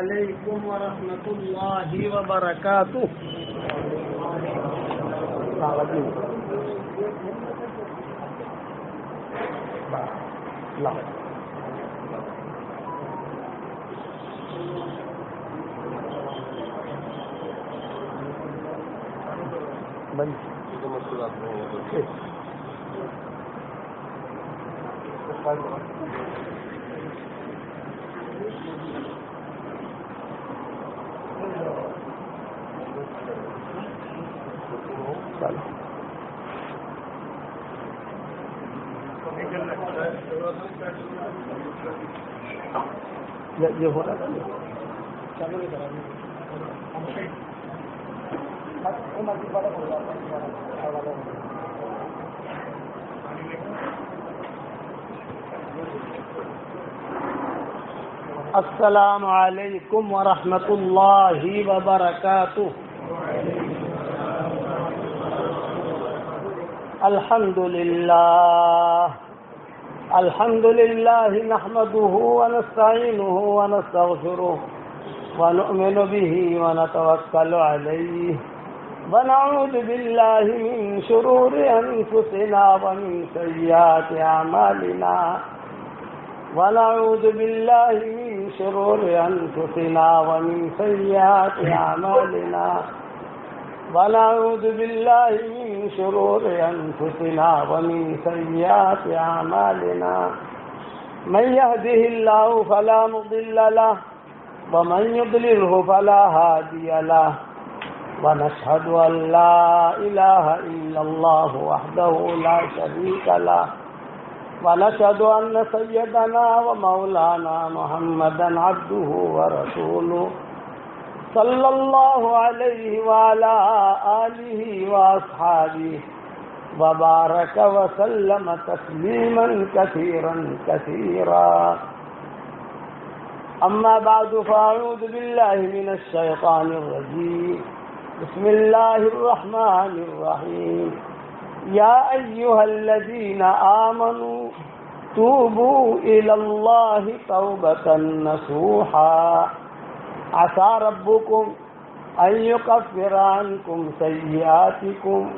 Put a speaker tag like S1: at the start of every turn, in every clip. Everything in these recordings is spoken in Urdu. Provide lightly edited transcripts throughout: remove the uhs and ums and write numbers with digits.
S1: علیکم ورحمۃ اللہ وبرکاتہ. یہ ہو رہا السلام علیکم ورحمۃ اللہ وبرکاتہ. الحمد للہ نحمده ونستعینه ونستغفره ونؤمن به ونتوکل علیہ ونعوذ باللہ من شرور انفسنا ومن سیئات اعمالنا ونعوذ باللہ من شرور انفسنا ومن سیئات اعمالنا ونعوذ باللہ من شرور انفسنا ومن سیئات اعمالنا من يهده الله فلا مضل له ومن يضلله فلا هادي له ونشهد أن لا إله إلا الله وحده لا شريك له ونشهد أن سيدنا ومولانا محمدا عبده ورسوله صلى الله عليه وعلى آله وأصحابه وبارك وسلم تسليما كثيرا كثيرا. أما بعد فأعوذ بالله من الشيطان الرجيم. بسم الله الرحمن الرحيم. يا أيها الذين آمنوا توبوا إلى الله توبة نصوحا عسى ربكم أن يكفر عنكم سيئاتكم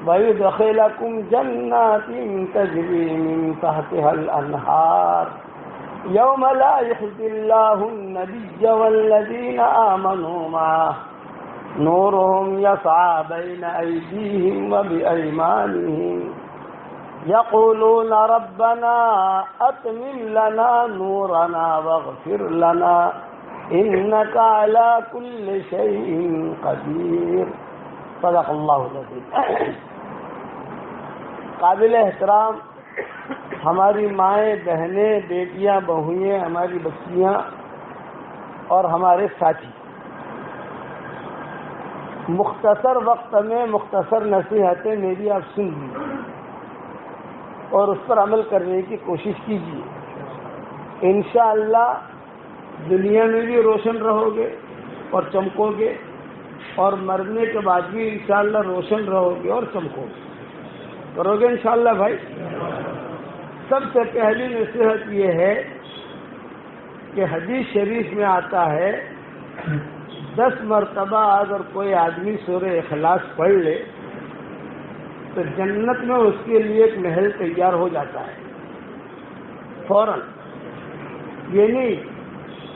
S1: ويدخلكم جنات تجري من تحتها الأنهار يوم لا يخزي الله النبي والذين آمنوا معه نورهم يسعى بين أيديهم وبأيمانهم يقولون ربنا أتمم لنا نورنا واغفر لنا إنك على كل شيء قدير. صدق اللہ العظیم. قابل احترام ہماری مائیں، بہنیں، بیٹیاں، بہوئیں، ہماری بچیاں اور ہمارے ساتھی، مختصر وقت میں مختصر نصیحتیں میری آپ سن لیجیے اور اس پر عمل کرنے کی کوشش کیجیے. انشاءاللہ دنیا میں بھی روشن رہو گے اور چمکو گے، اور مرنے کے بعد بھی انشاءاللہ روشن رہو گے اور چمکو گے. کرو گے انشاءاللہ بھائی؟ سب سے پہلی نصیحت یہ ہے کہ حدیث شریف میں آتا ہے 10 مرتبہ اگر کوئی آدمی سورہ اخلاص پڑھ لے تو جنت میں اس کے لیے ایک محل تیار ہو جاتا ہے فوراً. یہ نہیں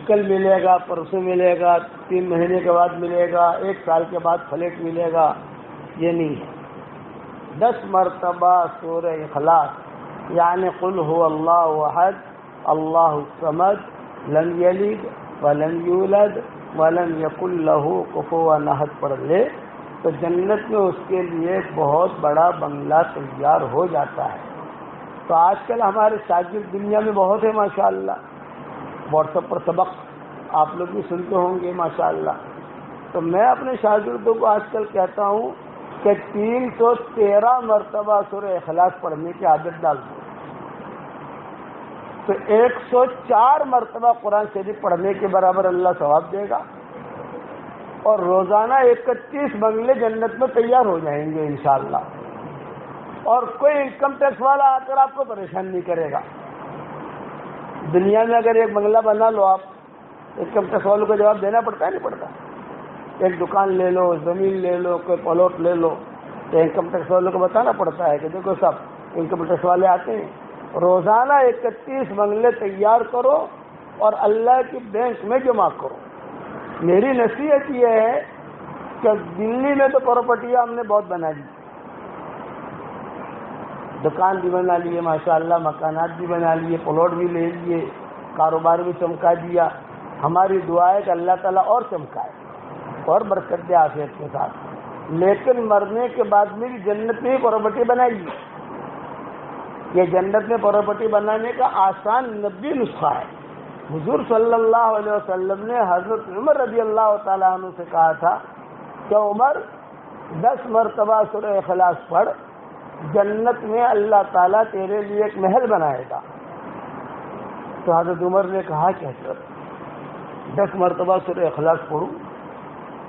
S1: کل ملے گا، پرسوں ملے گا، 3 مہینے کے بعد ملے گا، 1 سال کے بعد فلیٹ ملے گا، یہ نہیں ہے. 10 مرتبہ سورہ اخلاص یعنی قل هو اللہ احد اللہ الصمد لم یلد ولم یولد ولم یکن له کفوا احد پڑھ لے تو جنت میں اس کے لیے بہت بڑا بنگلہ تیار ہو جاتا ہے. تو آج کل ہمارے شاگرد دنیا میں بہت ہے ماشاءاللہ. واٹس ایپ پر سبق آپ لوگ بھی سنتے ہوں گے ماشاءاللہ. تو میں اپنے شاگردوں کو آج کل کہتا ہوں کہ 313 مرتبہ سورہ اخلاص پڑھنے کی عادت ڈال دو تو 104 مرتبہ قرآن شریف پڑھنے کے برابر اللہ ثواب دے گا، اور روزانہ 31 بنگلے جنت میں تیار ہو جائیں گے انشاءاللہ. اور کوئی انکم ٹیکس والا آ کر آپ کو پریشان نہیں کرے گا. دنیا میں اگر ایک بنگلہ بنا لو آپ انکم ٹیکس والوں کو جواب دینا پڑتا ہے نہیں پڑتا؟ ایک دکان لے لو، زمین لے لو، کوئی پلاٹ لے لو، تو انکم ٹیکس والوں کو بتانا پڑتا ہے کہ دیکھو سب انکم ٹیکس والے آتے ہیں، روزانہ 31 بنگلے تیار کرو اور اللہ کی بینک میں جمع کرو۔ میری نصیحت یہ ہے کہ دلی میں تو پراپرٹیاں ہم نے بہت بنا لی، دکان بھی بنا لیے ماشاءاللہ، مکانات بھی بنا لیے، پلاٹ بھی لے لیے، کاروبار بھی چمکا دیا۔ ہماری دعا ہے کہ اللہ تعالیٰ اور چمکائے اور برکت دے عافیت کے ساتھ، لیکن مرنے کے بعد میری جنت میں ہی پراپرٹی بنائی گی۔ یہ جنت میں پراپرٹی بنانے کا آسان 90 نسخہ ہے۔ حضور صلی اللہ علیہ وسلم نے حضرت عمر رضی اللہ تعالیٰ عنہ سے کہا تھا کہ عمر 10 مرتبہ سورہ اخلاص پڑھ، جنت میں اللہ تعالیٰ تیرے لیے ایک محل بنائے گا۔ تو حضرت عمر نے کہا کہ حضرت 10 مرتبہ سورہ اخلاص پڑھوں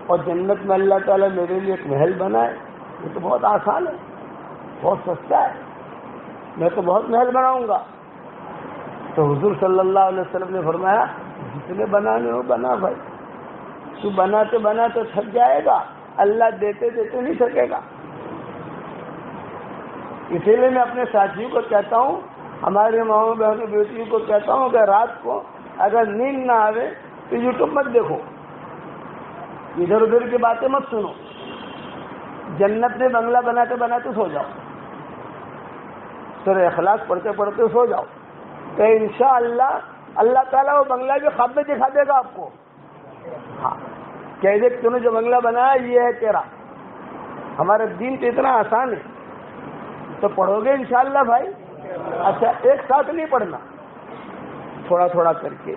S1: اور جنت میں اللہ تعالیٰ میرے لیے ایک محل بنائے، یہ تو بہت آسان ہے، بہت سستا ہے، میں تو بہت محل بناؤں گا۔ تو حضور صلی اللہ علیہ وسلم نے فرمایا جتنے بنانے ہو بنا بھائی، تو بناتے بناتے تھک جائے گا، اللہ دیتے دیتے نہیں تھکے گا۔ اسی لیے میں اپنے ساتھیوں کو کہتا ہوں، ہمارے ماؤں بہنوں بیٹیوں کو کہتا ہوں کہ رات کو اگر نیند نہ آوے تو یوٹیوب مت دیکھو، ادھر ادھر کی باتیں مت سنو، جنت میں بنگلہ بناتے بناتے سو جاؤ، سورہ اخلاص پڑھتے پڑھتے سو جاؤ، تو انشاءاللہ اللہ تعالیٰ وہ بنگلہ بھی خواب میں دکھا دے گا آپ کو۔ ہاں کہہ دے کہ تم نے جو بنگلہ بنایا یہ ہے تیرا۔ ہمارا دین تو اتنا آسان ہے، تو پڑھو گے انشاءاللہ بھائی۔ اچھا ایک ساتھ نہیں پڑھنا، تھوڑا تھوڑا کر کے،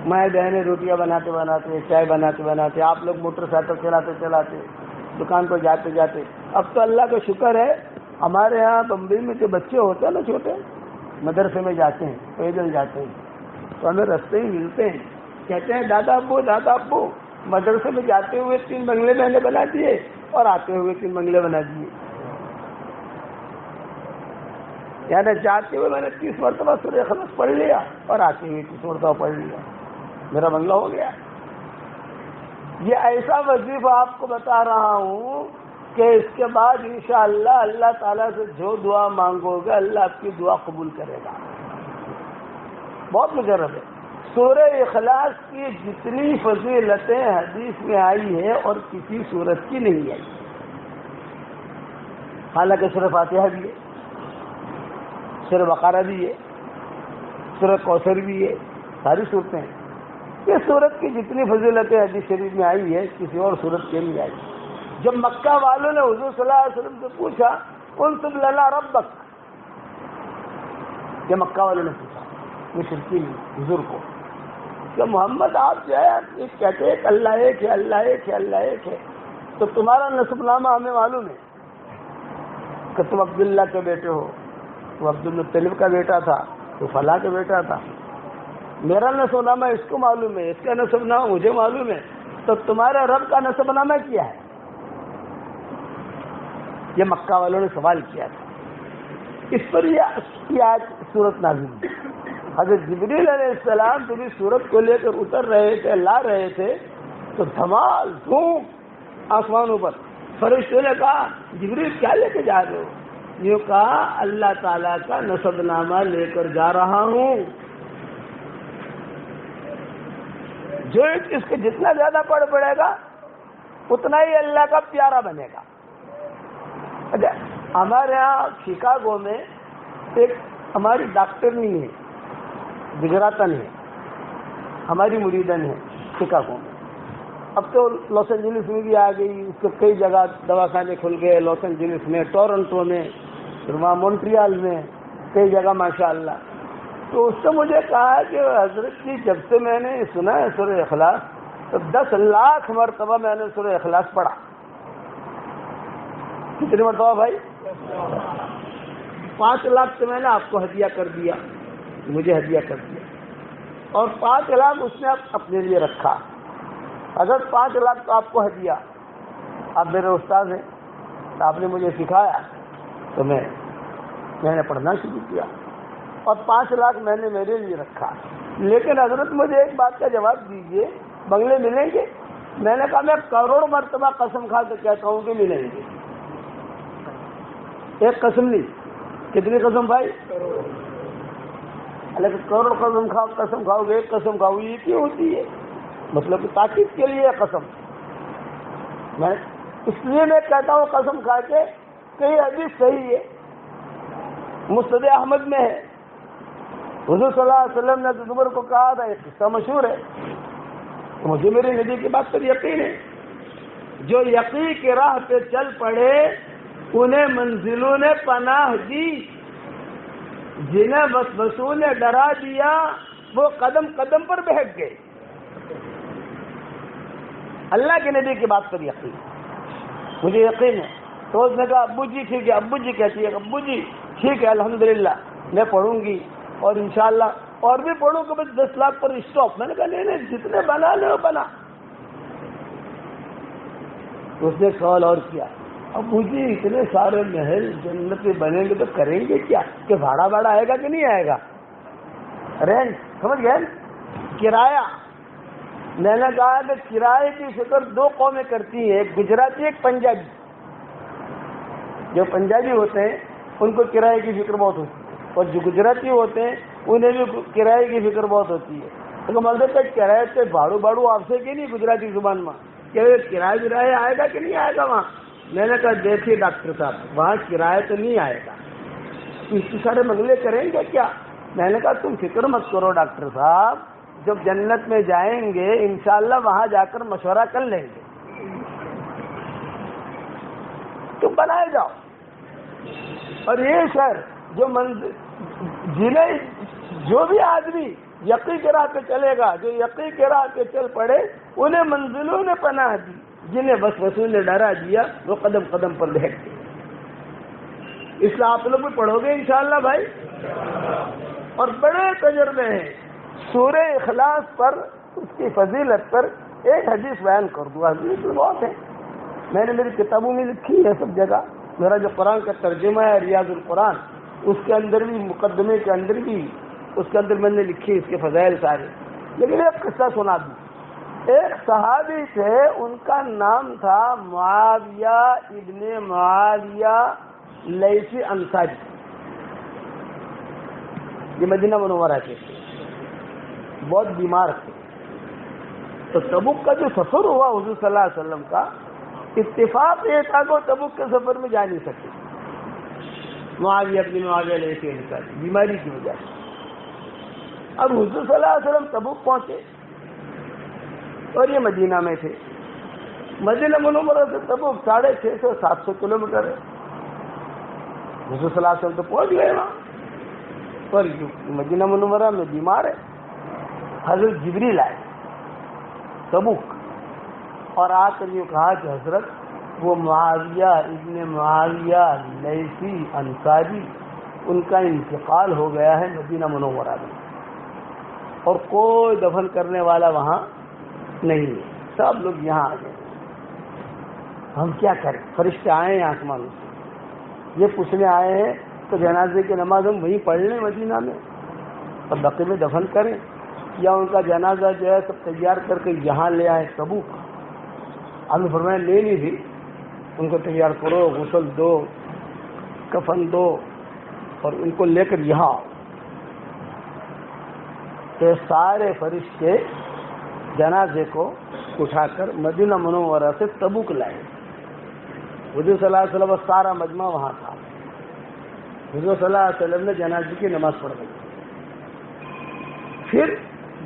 S1: مائیں بہنیں روٹیاں بناتے بناتے، چائے بناتے بناتے، آپ لوگ موٹر سائیکل چلاتے چلاتے، دکان پر جاتے جاتے۔ اب تو اللہ کا شکر ہے ہمارے ہاں بمبئی میں جو بچے ہوتے ہیں نا چھوٹے، مدرسے میں جاتے ہیں، پیدل جاتے ہیں، تو ہمیں رستے ہی ملتے ہیں، کہتے ہیں دادا ابو مدرسے میں جاتے ہوئے 3 بنگلے میں نے بنا دیے اور آتے ہوئے 3 بنگلے بنا دیے، یعنی جاتے ہوئے میں نے 30 مرتبہ سورہ اخلاص پڑھ لیا اور آتے ہوئے 30 مرتبہ پڑھ لیا، میرا بنگلہ ہو گیا۔ یہ ایسا وظیفہ آپ کو بتا رہا ہوں کہ اس کے بعد انشاءاللہ اللہ تعالیٰ سے جو دعا مانگو گے اللہ آپ کی دعا قبول کرے گا، بہت مجرب ہے۔ سورہ اخلاص کی جتنی فضیلتیں حدیث میں آئی ہے اور کسی سورت کی نہیں آئی، حالانکہ سورہ فاتحہ بھی ہے، سورہ بقرہ بھی ہے، سورہ کوثر بھی ہے، ساری صورتیں ہیں۔ یہ سورت کی جتنی فضیلتیں حدیث شریف میں آئی ہے کسی اور سورت کے نہیں آئی۔ جب مکہ والوں نے حضور صلی اللہ علیہ وسلم سے پوچھا انصب لنا ربک، یہ مکہ والوں نے پوچھا مشرکین حضور کو کہ محمد آپ جو ہے کہتے ہیں کہ اللہ ایک ہے، اللہ ایک ہے، اللہ ایک ہے، تو تمہارا نسب نامہ ہمیں معلوم ہے کہ تم عبداللہ کے بیٹے ہو، تو عبد المطلب کا بیٹا تھا، تو فلاں کا بیٹا تھا، میرا نسب نامہ اس کو معلوم ہے، اس کا نسب نامہ مجھے معلوم ہے، تو تمہارے رب کا نسب نامہ کیا ہے؟ یہ مکہ والوں نے سوال کیا تھا، اس پر یہ آج سورت نازل ہوئی۔ حضرت جبریل علیہ السلام جب اس سورت کو لے کر اتر رہے تھے، لا رہے تھے، تو دھمال دھوم آسمانوں پر، فرشتوں نے کہا جبریل کیا لے کے جا رہے ہو؟ یہ کہا اللہ تعالیٰ کا نسب نامہ لے کر جا رہا ہوں، جو اس کے جتنا زیادہ پڑھے گا اتنا ہی اللہ کا پیارا بنے گا۔ اچھا ہمارے یہاں شکاگو میں ایک ہماری ڈاکٹرنی ہے، گجراتن ہے، ہماری مریدن ہے شکاگو میں، اب تو لاس اینجلس میں بھی آ گئی، اس کے کئی جگہ دواخانے کھل گئے، لاس اینجلس میں، ٹورنٹو میں، پھر وہاں مونٹریال میں، کئی جگہ ماشاءاللہ۔ تو اس سے مجھے کہا کہ حضرت کی جب سے میں نے سنا ہے سورہ اخلاص تو 10 لاکھ مرتبہ میں نے سورہ اخلاص پڑھا۔ کتنی مرتبہ بھائی؟ 5 لاکھ سے میں نے آپ کو ہدیہ کر دیا، مجھے ہدیہ کر دیا، اور 5 لاکھ اس نے اپنے لیے رکھا۔ اگر 5 لاکھ تو آپ کو ہدیہ، آپ میرے استاد ہیں، تو آپ نے مجھے سکھایا تو میں نے پڑھنا شروع کیا، اور 5 لاکھ میں نے میرے لیے رکھا۔ لیکن حضرت مجھے ایک بات کا جواب دیجئے، بنگلے ملیں گے؟ میں نے کہا میں کروڑ مرتبہ قسم کھا کے کہتا ہوں کہ ملیں گے. ایک قسم نہیں، کتنی قسم بھائی؟ لیکن کروڑ قسم کھاؤ گے، ایک قسم کھاؤ، یہ کیوں ہوتی ہے؟ مطلب کہ تاکید کے لیے قسم. میں اس لیے میں کہتا ہوں قسم کھا کے کہ یہ حدیث صحیح ہے، مسند احمد میں ہے. حضور صلی اللہ علیہ وسلم نے عمر کو کہا تھا، ایک قصہ مشہور ہے، مجھے میرے نبی کی بات پر یقین ہے، جو یقین کی راہ پہ چل پڑے انہیں منزلوں نے پناہ دی، جنہیں وسوسوں نے ڈرا دیا وہ قدم قدم پر بہک گئے. اللہ کے نبی کی بات پر یقین، مجھے یقین ہے. تو اس نے کہا ابو جی ٹھیک ہے. ابو جی کہتی ہے ابو جی ٹھیک ہے الحمدللہ میں پڑھوں گی اور انشاءاللہ اور بھی پڑھوں گا، بس 10 لاکھ پر اسٹاپ. میں نے کہا نہیں جتنے بنا لے وہ بنا. اس نے سوال اور کیا، ابو جی اتنے سارے محل جنت میں بنیں گے تو کریں گے کیا؟ کہ بھاڑا بھاڑا آئے گا کہ نہیں آئے گا؟ رینٹ، سمجھ گئے؟ کرایہ. میں نے کہا کہ کرائے کی فکر 2 قومیں کرتی ہیں، ایک گجراتی ایک پنجابی. جو پنجابی ہوتے ہیں ان کو کرائے کی فکر بہت ہوتی ہے، اور جو گجراتی ہوتے ہیں انہیں بھی کرائے کی فکر بہت ہوتی ہے. تو مطلب کہ کرایہ سے بھاڑو آپ سے کہ نہیں گجراتی زبان میں کہ کرایہ آئے گا کہ نہیں آئے گا وہاں؟ میں نے کہا دیکھیے ڈاکٹر صاحب وہاں کرایہ تو نہیں آئے گا، اتنے سارے منگلے کریں گے کیا؟ میں نے کہا تم فکر مت کرو ڈاکٹر صاحب، جب جنت میں جائیں گے انشاءاللہ وہاں جا کر مشورہ کر لیں گے، تم بنائے جاؤ. اور یہ شہر جنہیں جو بھی آدمی یقین کی راہ پہ چلے گا، جو یقین کی راہ پہ چل پڑے انہیں منزلوں نے پناہ دی، جنہیں وسوسوں نے ڈرا دیا وہ قدم قدم پر بہک گئے. اس لیے آپ لوگ بھی پڑھو گے انشاءاللہ بھائی. اور بڑے تجربے ہیں. سورہ اخلاص پر، اس کی فضیلت پر ایک حدیث بیان کر دوں. حدیث بہت ہے، میں نے میری کتابوں میں لکھی ہے سب جگہ. میرا جو قرآن کا ترجمہ ہے ریاض القرآن، اس کے اندر بھی مقدمے کے اندر بھی اس کے اندر میں نے لکھی اس کے فضائل سارے. لیکن ایک قصہ سنا دوں. ایک صحابی تھے، ان کا نام تھا معاویہ ابن معاویہ لیثی انصاری. یہ مدینہ منورہ کے تھے، بہت بیمار تھے. تو تبوک کا جو سفر ہوا حضور صلی اللہ علیہ وسلم کا، اتفاق یہ تھا کہ تبوک کے سفر میں جا نہیں سکے. معاویہ ابن معاویہ لیثی انصاری بیماری کی وجہ سے. اب حضور صلی اللہ علیہ وسلم تبوک پہنچے اور یہ مدینہ میں تھے. مدینہ منورہ سے تبوک 650-700 کلومیٹر ہے. حضور صلی اللہ علیہ وسلم تو پہنچ گئے وہاں، پر مدینہ منورہ میں بیمار ہے. حضرت جبریل آئے تبوک اور آ کر یہ کہا کہ حضرت وہ معاویہ ابن معاویہ لیثی انصاری ان کا انتقال ہو گیا ہے مدینہ منورہ میں، اور کوئی دفن کرنے والا وہاں نہیں ہے، سب لوگ یہاں آ گئے. ہم کیا کریں؟ فرشتے آئے ہیں آسمان سے، یہ پوچھنے آئے ہیں تو جنازے کی نماز ہم وہیں پڑھ لیں مدینہ میں اور بقیع میں دفن کریں، یا ان کا جنازہ جو ہے سب تیار کر کے یہاں لے آئے تبوک. آپ نے فرمایا لے لی تھی، ان کو تیار کرو، غسل دو، کفن دو اور ان کو لے کر یہاں آؤ. کہ سارے فرشتے جنازے کو اٹھا کر مدینہ منورہ سے تبوک لائے. حضور صلی اللہ علیہ وسلم سارا مجمع وہاں تھا. حضور صلی اللہ علیہ وسلم نے جنازے کی نماز پڑھ گئی. پھر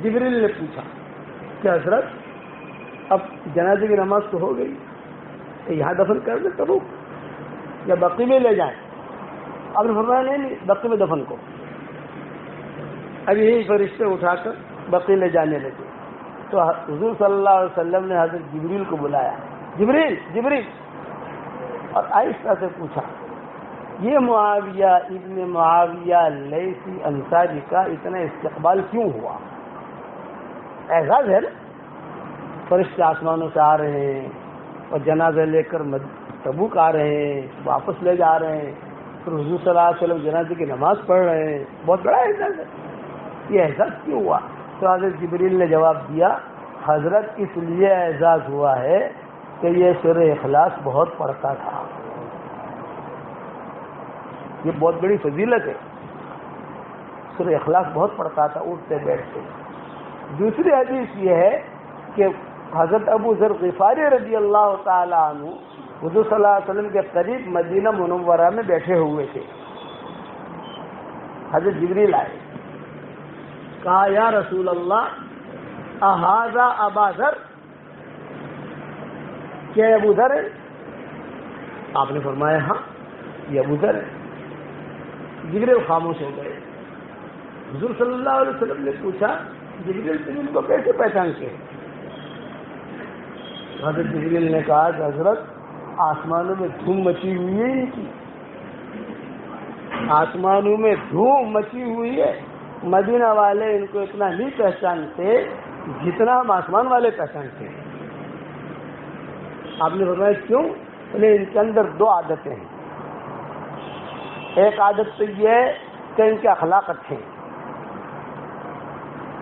S1: جبریل نے پوچھا کہ حضرت اب جنازے کی نماز تو ہو گئی، تو یہاں دفن کر دیں تبوک یا بقیع میں لے جائیں؟ اب نے فرمایا نہیں بقیع میں دفن کو. اب یہی فرشتے اٹھا کر بقیع لے جانے لگے. تو حضور صلی اللہ علیہ وسلم نے حضرت جبریل کو بلایا، جبریل، اور آہستہ سے پوچھا یہ معاویہ ابن معاویہ لیثی انصاری کا اتنا استقبال کیوں ہوا؟ اعزاز ہے نا، فرشتے آسمانوں سے آ رہے ہیں اور جنازہ لے کر تبوک آ رہے ہیں، واپس لے جا رہے ہیں، پھر حضور صلی اللہ علیہ وسلم جنازے کی نماز پڑھ رہے ہیں. بہت بڑا اعزاز ہے. یہ احساس کیوں ہوا؟ تو حضرت جبریل نے جواب دیا حضرت اس لیے اعزاز ہوا ہے کہ یہ سورہ اخلاص بہت پڑھتا تھا. یہ بہت بڑی فضیلت ہے. سورہ اخلاص بہت پڑھتا تھا اٹھتے بیٹھتے. دوسری حدیث یہ ہے کہ حضرت ابو ذر غفاری رضی اللہ تعالی عنہ حضور صلی اللہ علیہ وسلم کے قریب مدینہ منورہ میں بیٹھے ہوئے تھے. حضرت جبریل آئے, کہا یا رسول اللہ اہذا ابا ذر, کیا ابو ذر ہے؟ آپ نے فرمایا ہاں یہ ابو ذر ہے. جبریل خاموش ہو گئے. حضور صلی اللہ علیہ وسلم نے پوچھا جبریل تم ان کو کیسے پہچانتے ہیں؟ حضرت جبریل نے کہا کہ حضرت آسمانوں میں دھوم مچی ہوئی ہے ان کی, آسمانوں میں دھوم مچی ہوئی ہے. مدینہ والے ان کو اتنا نہیں پہچانتے جتنا ہم آسمان والے پہچانتے ہیں. آپ نے فرمایا کیوں؟ ان کے اندر دو عادتیں ہیں. ایک عادت تو یہ ہے کہ ان کے اخلاق اچھے ہیں,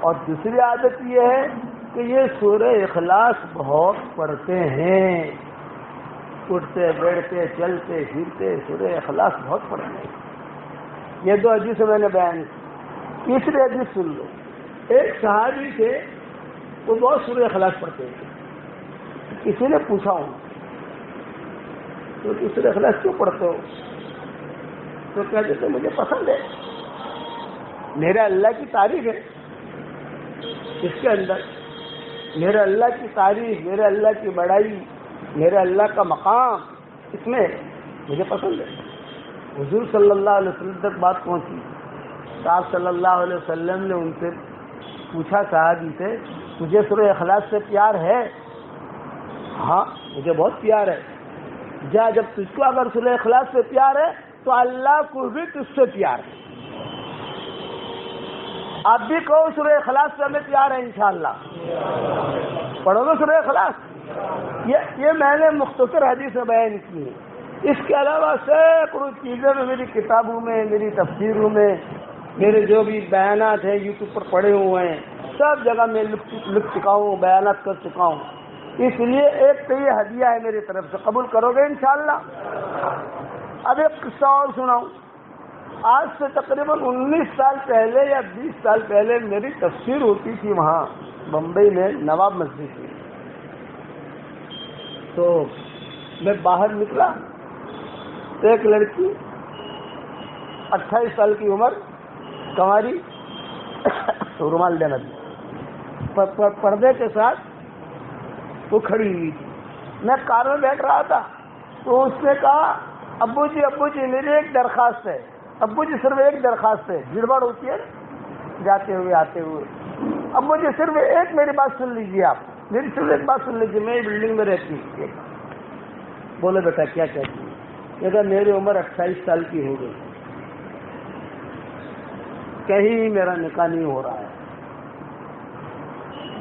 S1: اور دوسری عادت یہ ہے کہ یہ سورہ اخلاص بہت پڑھتے ہیں. اٹھتے بیٹھتے چلتے پھرتے سورہ اخلاص بہت پڑھتے ہیں. یہ دو حدیث میں نے بیان کی. تیسری حدیث سن لو. ایک صحابی تھے وہ بہت سورہ اخلاص پڑھتے ہیں. کسی نے پوچھا ہوں تو سورہ اخلاص کیوں پڑھتے ہو؟ تو کہتے تھے مجھے پسند ہے, میرا اللہ کی تعریف ہے اس کے اندر, میرے اللہ کی تعریف, میرے اللہ کی بڑائی, میرے اللہ کا مقام اس میں مجھے پسند ہے. حضور صلی اللہ علیہ وسلم تک بات پہنچی. آپ صلی اللہ علیہ وسلم نے ان سے پوچھا صحابی سے تجھے سورہ اخلاص سے پیار ہے؟ ہاں مجھے بہت پیار ہے. جا جب تجھ کو اگر سورہ اخلاص سے پیار ہے تو اللہ کو بھی تجھ سے پیار ہے. آپ بھی کہو سورہ اخلاص سے ہمیں پیار ہے انشاءاللہ. پڑھو گے سورہ اخلاص؟ یہ میں نے مختصر حدیث میں بیان کی ہے. اس کے علاوہ سینکڑوں چیزیں میری کتابوں میں, میری تفسیروں میں, میرے جو بھی بیانات ہیں یوٹیوب پر پڑے ہوئے ہیں, سب جگہ میں لکھ چکا ہوں, بیانات کر چکا ہوں. اس لیے ایک تو یہ ہدیہ ہے میری طرف سے, قبول کرو گے انشاءاللہ؟ اب ایک قصہ اور سناؤں. آج سے تقریباً 19 سال پہلے یا 20 سال پہلے میری تفسیر ہوتی تھی وہاں بمبئی میں نواب مسجد میں. تو میں باہر نکلا تو ایک لڑکی 28 سال کی عمر, کنواری, رومال دینا تھی, پردے کے ساتھ وہ کھڑی ہوئی تھی. میں کار میں بیٹھ رہا تھا تو اس نے کہا ابو جی میری ایک درخواست ہے. ابو جی صرف ایک درخواست ہے, گڑبڑ ہوتی ہے جاتے ہوئے آتے ہوئے. ابو جی صرف ایک میری بات سن لیجیے, آپ میری صرف ایک بات سن لیجیے, میں بلڈنگ میں رہتی ہوں. بولے بیٹا کیا کہتی ہے؟ یہ کہا میری عمر 28 سال کی ہو گئی, کہیں میرا نکاح نہیں ہو رہا ہے.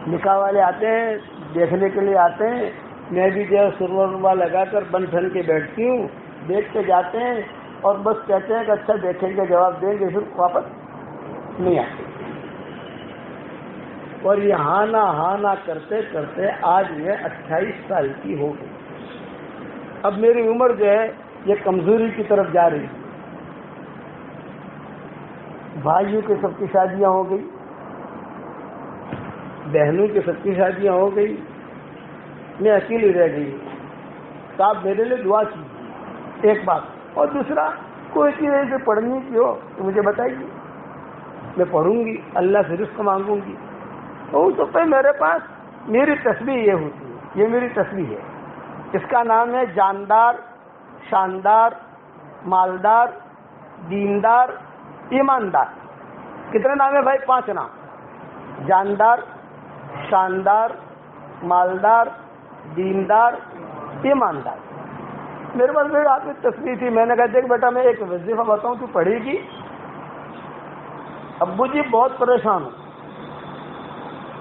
S1: نکاح والے آتے ہیں دیکھنے کے لیے آتے ہیں, میں بھی جو سرما لگا کر بن ٹھن کے بیٹھتی ہوں, دیکھ کے جاتے ہیں اور بس کہتے ہیں کہ اچھا دیکھیں گے, جواب دیں گے, پھر واپس نہیں آتے. اور یہ ہاں نہ کرتے کرتے آج میں 28 سال کی ہو گئی. اب میری عمر جو ہے یہ کمزوری کی طرف جا رہی ہے. بھائیوں کے سب کی شادیاں ہو گئی, بہنوں کے سب کی شادیاں ہو گئی, میں اکیلی رہ گئی. تو آپ میرے لیے دعا کیجیے ایک بات, اور دوسرا کوئی چیز ایسے پڑھنی کی ہو تو مجھے بتائیے, میں پڑھوں گی, اللہ سے رزق مانگوں گی. تو اس وقت میرے پاس میری تسبیح یہ ہوتی ہے, یہ میری تسبیح ہے. اس کا نام ہے جاندار, شاندار, مالدار, دیندار, ایماندار. کتنے نام ہے بھائی؟ 5 نام. جاندار, شاندار, مالدار, دیندار, ایماندار. میرے پاس میری آپ کی تصویر تھی. میں نے کہا دیکھ بیٹا میں ایک وظیفہ بتاؤں تو پڑھے گی. ابو جی بہت پریشان ہوں,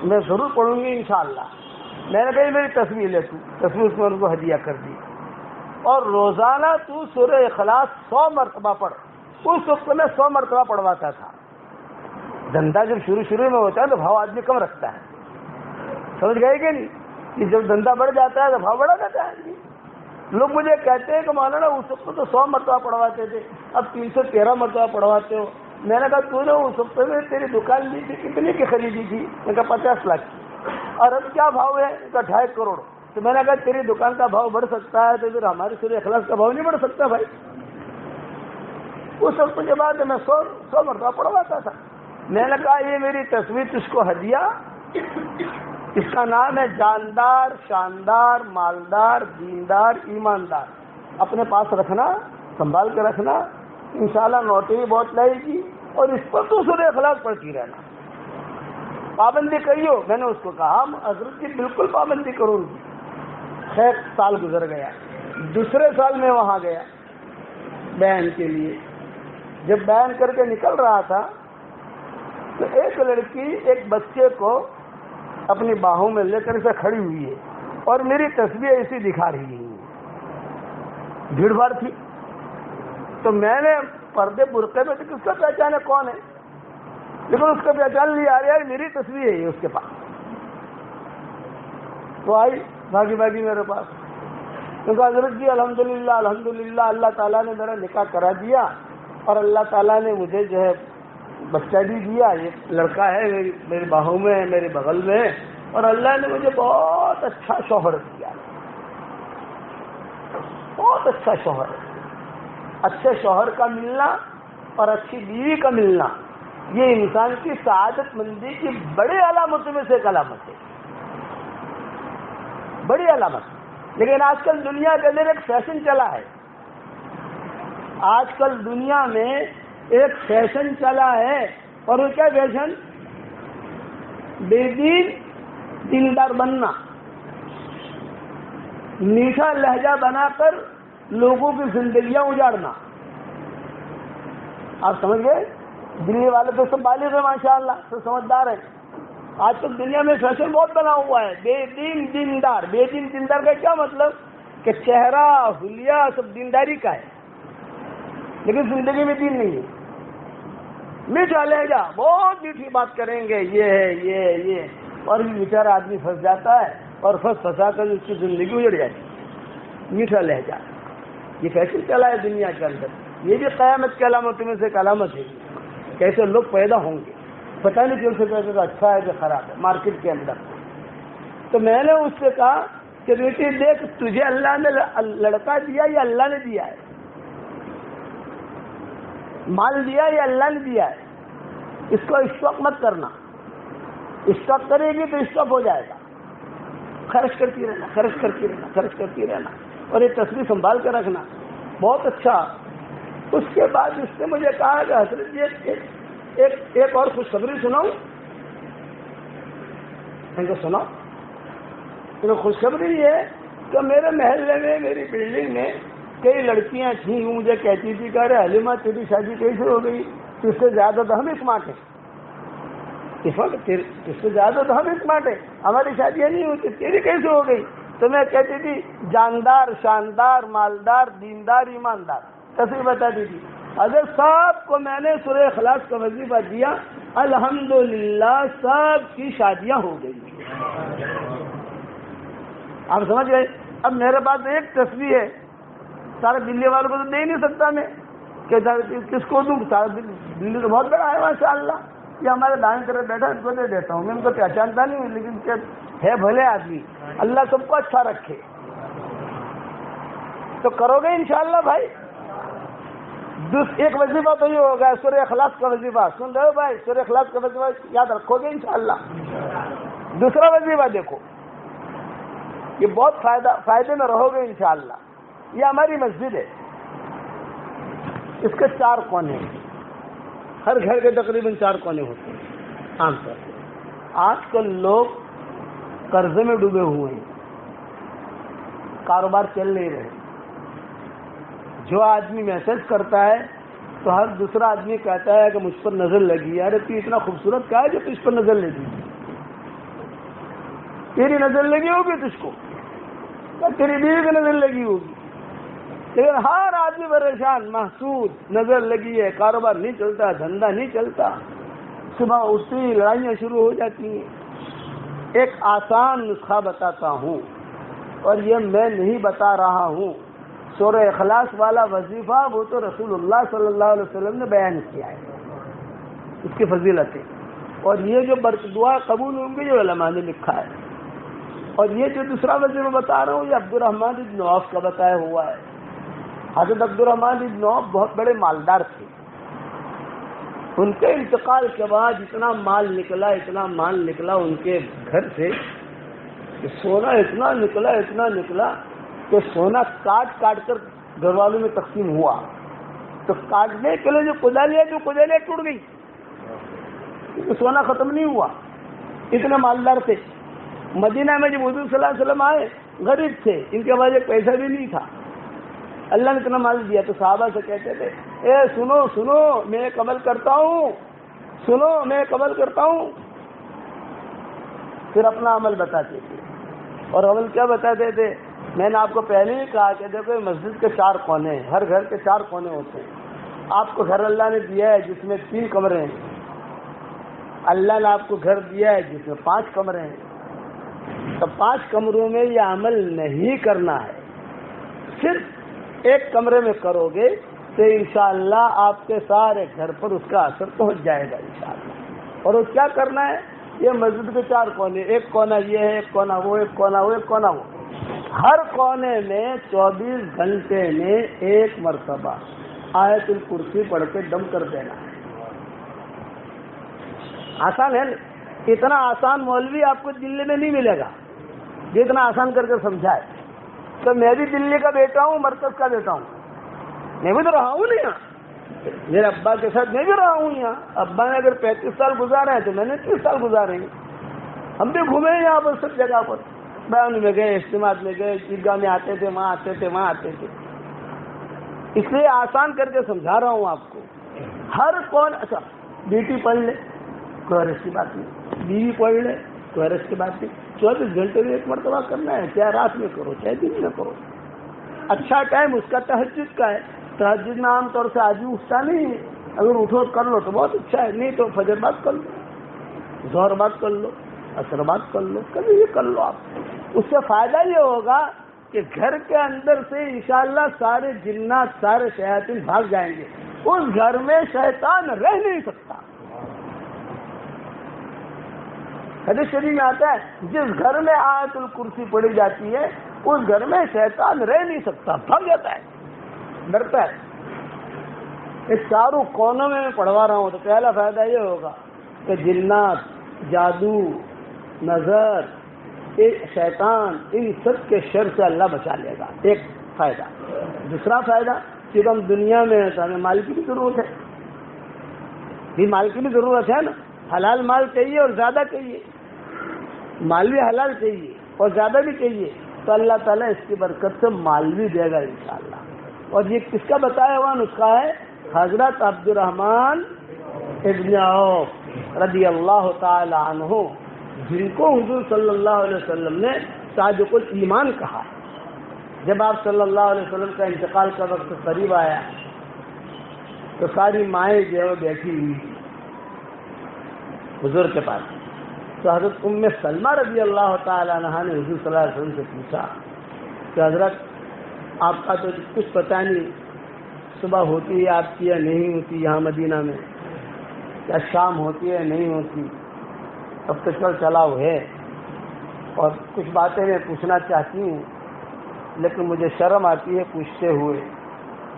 S1: میں ضرور پڑھوں گی انشاءاللہ. میں نے کہا میری تصویر لے, تو تصویر اس میں ان کو ہدیہ کر دی. اور روزانہ تو سورہ اخلاص 100 مرتبہ پڑھ. اس وقت میں 100 مرتبہ پڑھواتا تھا. دھندا جب شروع میں ہوتا ہے تو بھاؤ آدمی کم رکھتا ہے, سمجھ گئے کہ نہیں, کہ جب دھندا بڑھ جاتا ہے تو بھاؤ بڑھا جاتا ہے. لوگ مجھے کہتے ہیں کہ مولانا اس وقت تو 100 مرتبہ پڑھواتے تھے, اب 313 مرتبہ پڑھواتے ہو. میں نے کہا تو نے اس وقت میں تیری دکان لی تھی کتنے کی خریدی تھی؟ میں نے کہا 50 لاکھ کی. اور اب کیا بھاؤ ہے؟ 2.5 کروڑ. تو میں نے کہا تیری دکان کا بھاؤ بڑھ سکتا ہے تو پھر ہماری سورہ اخلاص کا بھاؤ نہیں بڑھ سکتا بھائی. اس وقت کے بعد میں 100 مرتبہ پڑھواتا تھا. میں نے کہا یہ میری تصویر تجھ کو ہدیہ, اس کا نام ہے جاندار, شاندار, مالدار, دیندار, ایماندار. اپنے پاس رکھنا, سنبھال کے رکھنا, انشاءاللہ نوٹری بہت لائے گی, اور اس پر تو سورہ اخلاص پڑھتی رہنا. پابندی کریو. میں نے اس کو کہا حضرت جی بالکل پابندی کروں گی. خیر سال گزر گیا. دوسرے سال میں وہاں گیا بیان کے لیے. جب بیان کر کے نکل رہا تھا تو ایک لڑکی ایک بچے کو اپنی باہوں میں لے کر اسے کھڑی ہوئی ہے اور میری تصویر ایسی دکھا رہی ہے. بھیڑ بھاڑ تھی تو میں نے پردے برقعے میں کس کا پہچان ہے کون ہے, لیکن اس کا پہچان لیا آ رہا ہے میری تصویر ہے اس کے پاس. تو آئی بھاگی میرے پاس. کیونکہ حضرت جی الحمدللہ اللہ تعالیٰ نے میرا نکاح کرا دیا اور اللہ تعالیٰ نے مجھے جو ہے بچہ بھی دیا. یہ لڑکا ہے میری باہوں میں ہے, میرے بغل میں ہے, اور اللہ نے مجھے بہت اچھا شوہر دیا, بہت اچھا شوہر. اچھے شوہر کا ملنا اور اچھی بیوی کا ملنا یہ انسان کی سعادت مندی کی بڑی علامتوں میں سے ایک علامت ہے, بڑی علامت. لیکن آج کل دنیا کے اندر ایک فیشن چلا ہے, آج کل دنیا میں ایک فیشن چلا ہے, اور وہ کیا فیشن؟ بے دین دیندار بننا, میٹھا لہجہ بنا کر لوگوں کی زندگیاں اجاڑنا. آپ سمجھ گئے؟ دلی والے تو سب بالغ ہیں ماشاءاللہ, سب سمجھدار ہیں. آج کل دنیا میں فیشن بہت بنا ہوا ہے بے دین دیندار. بے دین دیندار کا کیا مطلب؟ کہ چہرہ حلیہ سب دینداری کا ہے لیکن زندگی میں دین نہیں ہے. میٹھا لہجہ, بہت میٹھی بات کریں گے, یہ ہے یہ, اور بھی بیچارہ آدمی پھنس جاتا ہے اور پھنسا کر اس کی زندگی اجڑ جاتی ہے. میٹھا لہجہ یہ فیشن چلا ہے دنیا کے اندر. یہ بھی قیامت کی علامتوں میں سے ایک علامت ہے. کیسے لوگ پیدا ہوں گے پتہ نہیں کیوں سے پیدا, تو اچھا ہے کہ خراب ہے مارکیٹ کے اندر. تو میں نے اس سے کہا کہ بیٹی دیکھ, تجھے اللہ نے لڑکا دیا یا اللہ نے دیا ہے؟ مال دیا یا اللہ نے دیا ہے؟ اس کو اسٹاک مت کرنا. اسٹاک کرے گی تو اسٹاک ہو جائے گا. خرچ کرتی رہنا, اور یہ تصویر سنبھال کر رکھنا. بہت اچھا. اس کے بعد اس نے مجھے کہا کہ حضرت جی ایک اور خوشخبری سناؤں. میں نے سناؤ. تو خوشخبری یہ ہے کہ میرے محلے میں, میری بلڈنگ میں کئی لڑکیاں تھیں, وہ مجھے کہتی تھی کہ ارے حلیمہ تیری شادی کیسے ہو گئی؟ اس سے زیادہ تو ہم اسمارٹ ہیں. اس سے زیادہ تو ہم اسمارٹ ہیں, ہماری شادیاں نہیں ہوتی, تیری کیسے ہو گئی؟ تو میں کہتی تھی جاندار, شاندار, مالدار, دیندار, ایماندار. تصویر بتاتی تھی. حضرت صاحب کو میں نے سورہ اخلاص کا وظیفہ دیا, الحمدللہ سب کی شادیاں ہو گئی. آپ سمجھ گئے؟ اب میرے پاس ایک تصویر ہے, سارے دلی والوں کو تو دے ہی نہیں سکتا میں, کہ کس کو دوں؟ دلی تو بہت بڑا ہے ماشاءاللہ. یہ ہمارے دائیں طرف بیٹھا, ان کو دے دیتا ہوں. میں ان کو پہچانتا نہیں ہوں, لیکن ہے بھلے آدمی. اللہ سب کو اچھا رکھے. تو کرو گے انشاءاللہ بھائی. ایک وظیفہ تو یہ ہوگا سورہ اخلاص کا وظیفہ. سن رہے ہو بھائی؟ سورہ اخلاص کا وظیفہ یاد رکھو گے انشاءاللہ. دوسرا وظیفہ دیکھو, یہ بہت فائدے میں رہو گے انشاءاللہ. یہ ہماری مسجد ہے, اس کے 4 کونے ہیں. ہر گھر کے تقریباً 4 کونے ہوتے ہیں عام طور پر. آج کل لوگ قرضے میں ڈوبے ہوئے ہیں, کاروبار چل نہیں رہے. جو آدمی میسج کرتا ہے تو ہر دوسرا آدمی کہتا ہے کہ مجھ پر نظر لگی. ارے تو اتنا خوبصورت کیا ہے جو تجھ پر نظر لگی؟ تیری نظر لگی ہوگی تجھ کو, تیری بیوی کی نظر لگی ہوگی, لیکن ہر آدمی پریشان, محسود, نظر لگی ہے, کاروبار نہیں چلتا, دھندا نہیں چلتا, صبح اٹھتے ہی لڑائیاں شروع ہو جاتی ہیں۔ ایک آسان نسخہ بتاتا ہوں، اور یہ میں نہیں بتا رہا ہوں، سورہ اخلاص والا وظیفہ وہ تو رسول اللہ صلی اللہ علیہ وسلم نے بیان کیا ہے، اس کی فضیلتیں، اور یہ جو دعا قبول ہوں گی جو علماء نے لکھا ہے، اور یہ جو دوسرا وظیفہ بتا رہا ہوں یہ عبد الرحمن بن عوف کا بتایا ہوا ہے۔ حضرت عبد الرحمن بن عوف بہت بڑے مالدار تھے، ان کے انتقال کے بعد اتنا مال نکلا ان کے گھر سے کہ سونا اتنا نکلا کہ سونا کاٹ کر گھر والوں میں تقسیم ہوا، تو کاٹنے کے لیے جو کدالیاں ٹوٹ گئی، کیونکہ سونا ختم نہیں ہوا، اتنے مالدار تھے۔ مدینہ میں جب حضور صلی اللہ علیہ وسلم آئے، غریب تھے، ان کے پاس ایک پیسہ بھی نہیں تھا، اللہ نے اتنا مال دیا تو صحابہ سے کہتے تھے اے سنو میں قبل کرتا ہوں، پھر اپنا عمل بتاتے تھے، اور عمل کیا بتاتے تھے؟ میں نے آپ کو پہلے ہی کہا کہ دیکھو مسجد کے 4 کونے ہیں، ہر گھر کے 4 کونے ہوتے ہیں، آپ کو گھر اللہ نے دیا ہے جس میں 3 کمرے ہیں، اللہ نے آپ کو گھر دیا ہے جس میں 5 کمرے ہیں، تو 5 کمروں میں یہ عمل نہیں کرنا ہے، صرف 1 کمرے میں کرو گے تو انشاءاللہ آپ کے سارے گھر پر اس کا اثر پہنچ جائے گا انشاءاللہ۔ اور وہ کیا کرنا ہے؟ یہ مسجد کے 4 کونے، 1 کونا یہ ہے، 1 کونا وہ، 1 کونا وہ، 1 کونا وہ، ہر کونے میں 24 گھنٹے میں 1 مرتبہ آیت الکرسی پڑھ کے دم کر دینا ہے۔ آسان ہے، اتنا آسان مولوی آپ کو دلی میں نہیں ملے گا جتنا آسان کر کے سمجھائے۔ تو میں بھی دلی کا بیٹا ہوں، مرکز کا بیٹا ہوں، میں بھی تو رہا ہوں نہیں یہاں، میرے ابا کے ساتھ میں بھی رہا ہوں یہاں، ابا نے اگر 35 سال گزارے ہیں تو میں نے 30 سال گزارے ہیں، ہم بھی گھومے ہیں یہاں پر سب جگہ پر، بیان میں گئے، اجتماع میں گئے، عیدگاہ میں آتے تھے، وہاں آتے تھے، اس لیے آسان کر کے سمجھا رہا ہوں آپ کو۔ ہر کون، اچھا بیٹی پڑھ لے کوئی حرج کی بات نہیں، بیوی پڑھ لے کوئی حرج کی بات نہیں، 24 گھنٹے میں 1 مرتبہ کرنا ہے، چاہے رات میں کرو چاہے دن میں کرو۔ اچھا ٹائم اس کا تہجد کا ہے، تہجد میں عام طور سے آدمی اٹھتا نہیں ہے، اگر اٹھو کر لو تو بہت اچھا ہے، نہیں تو فجر بعد کر لو، ظہر بعد کر لو، عصر بعد کر لو، کبھی بھی کر لو آپ۔ اس سے فائدہ یہ ہوگا کہ گھر کے اندر سے انشاءاللہ سارے جنات، سارے شیاطین بھاگ جائیں گے، اس گھر میں شیطان رہ نہیں سکتا۔ حدیث شریف میں آتا ہے جس گھر میں آیت الکرسی پڑھی جاتی ہے اس گھر میں شیطان رہ نہیں سکتا، بھاگ جاتا ہے، ڈرتا ہے۔ اس 4 کونوں میں پڑھوا رہا ہوں تو پہلا فائدہ یہ ہوگا کہ جنات، جادو، نظر، شیطان، ان سب کے شر سے اللہ بچا لے گا، ایک فائدہ۔ دوسرا فائدہ، جب ہم دنیا میں ہیں تو ہمیں مال کی بھی ضرورت ہے، بھی مال کی بھی ضرورت ہے نا، حلال مال چاہیے اور زیادہ چاہیے، مال بھی حلال چاہیے اور زیادہ بھی چاہیے، تو اللہ تعالیٰ اس کی برکت سے مال بھی دے گا انشاءاللہ۔ اور یہ کس کا بتایا ہوا نسخہ ہے؟ حضرت عبد الرحمن ابن عوف رضی اللہ تعالی عنہ، جن کو حضور صلی اللہ علیہ وسلم نے صادق الایمان کہا۔ جب آپ صلی اللہ علیہ وسلم کا انتقال کا وقت قریب آیا تو ساری مائیں جو بیٹھی ہوئی حضور کے پاس، تو حضرت ام سلمہ رضی اللہ تعالی عنہ نے حضور صلی اللہ علیہ وسلم سے پوچھا کہ حضرت آپ کا تو کچھ پتہ نہیں، صبح ہوتی ہے آپ کی یا نہیں ہوتی یہاں مدینہ میں، یا شام ہوتی ہے نہیں ہوتی، اب تو چلاؤ ہے، اور کچھ باتیں میں پوچھنا چاہتی ہوں لیکن مجھے شرم آتی ہے پوچھتے ہوئے،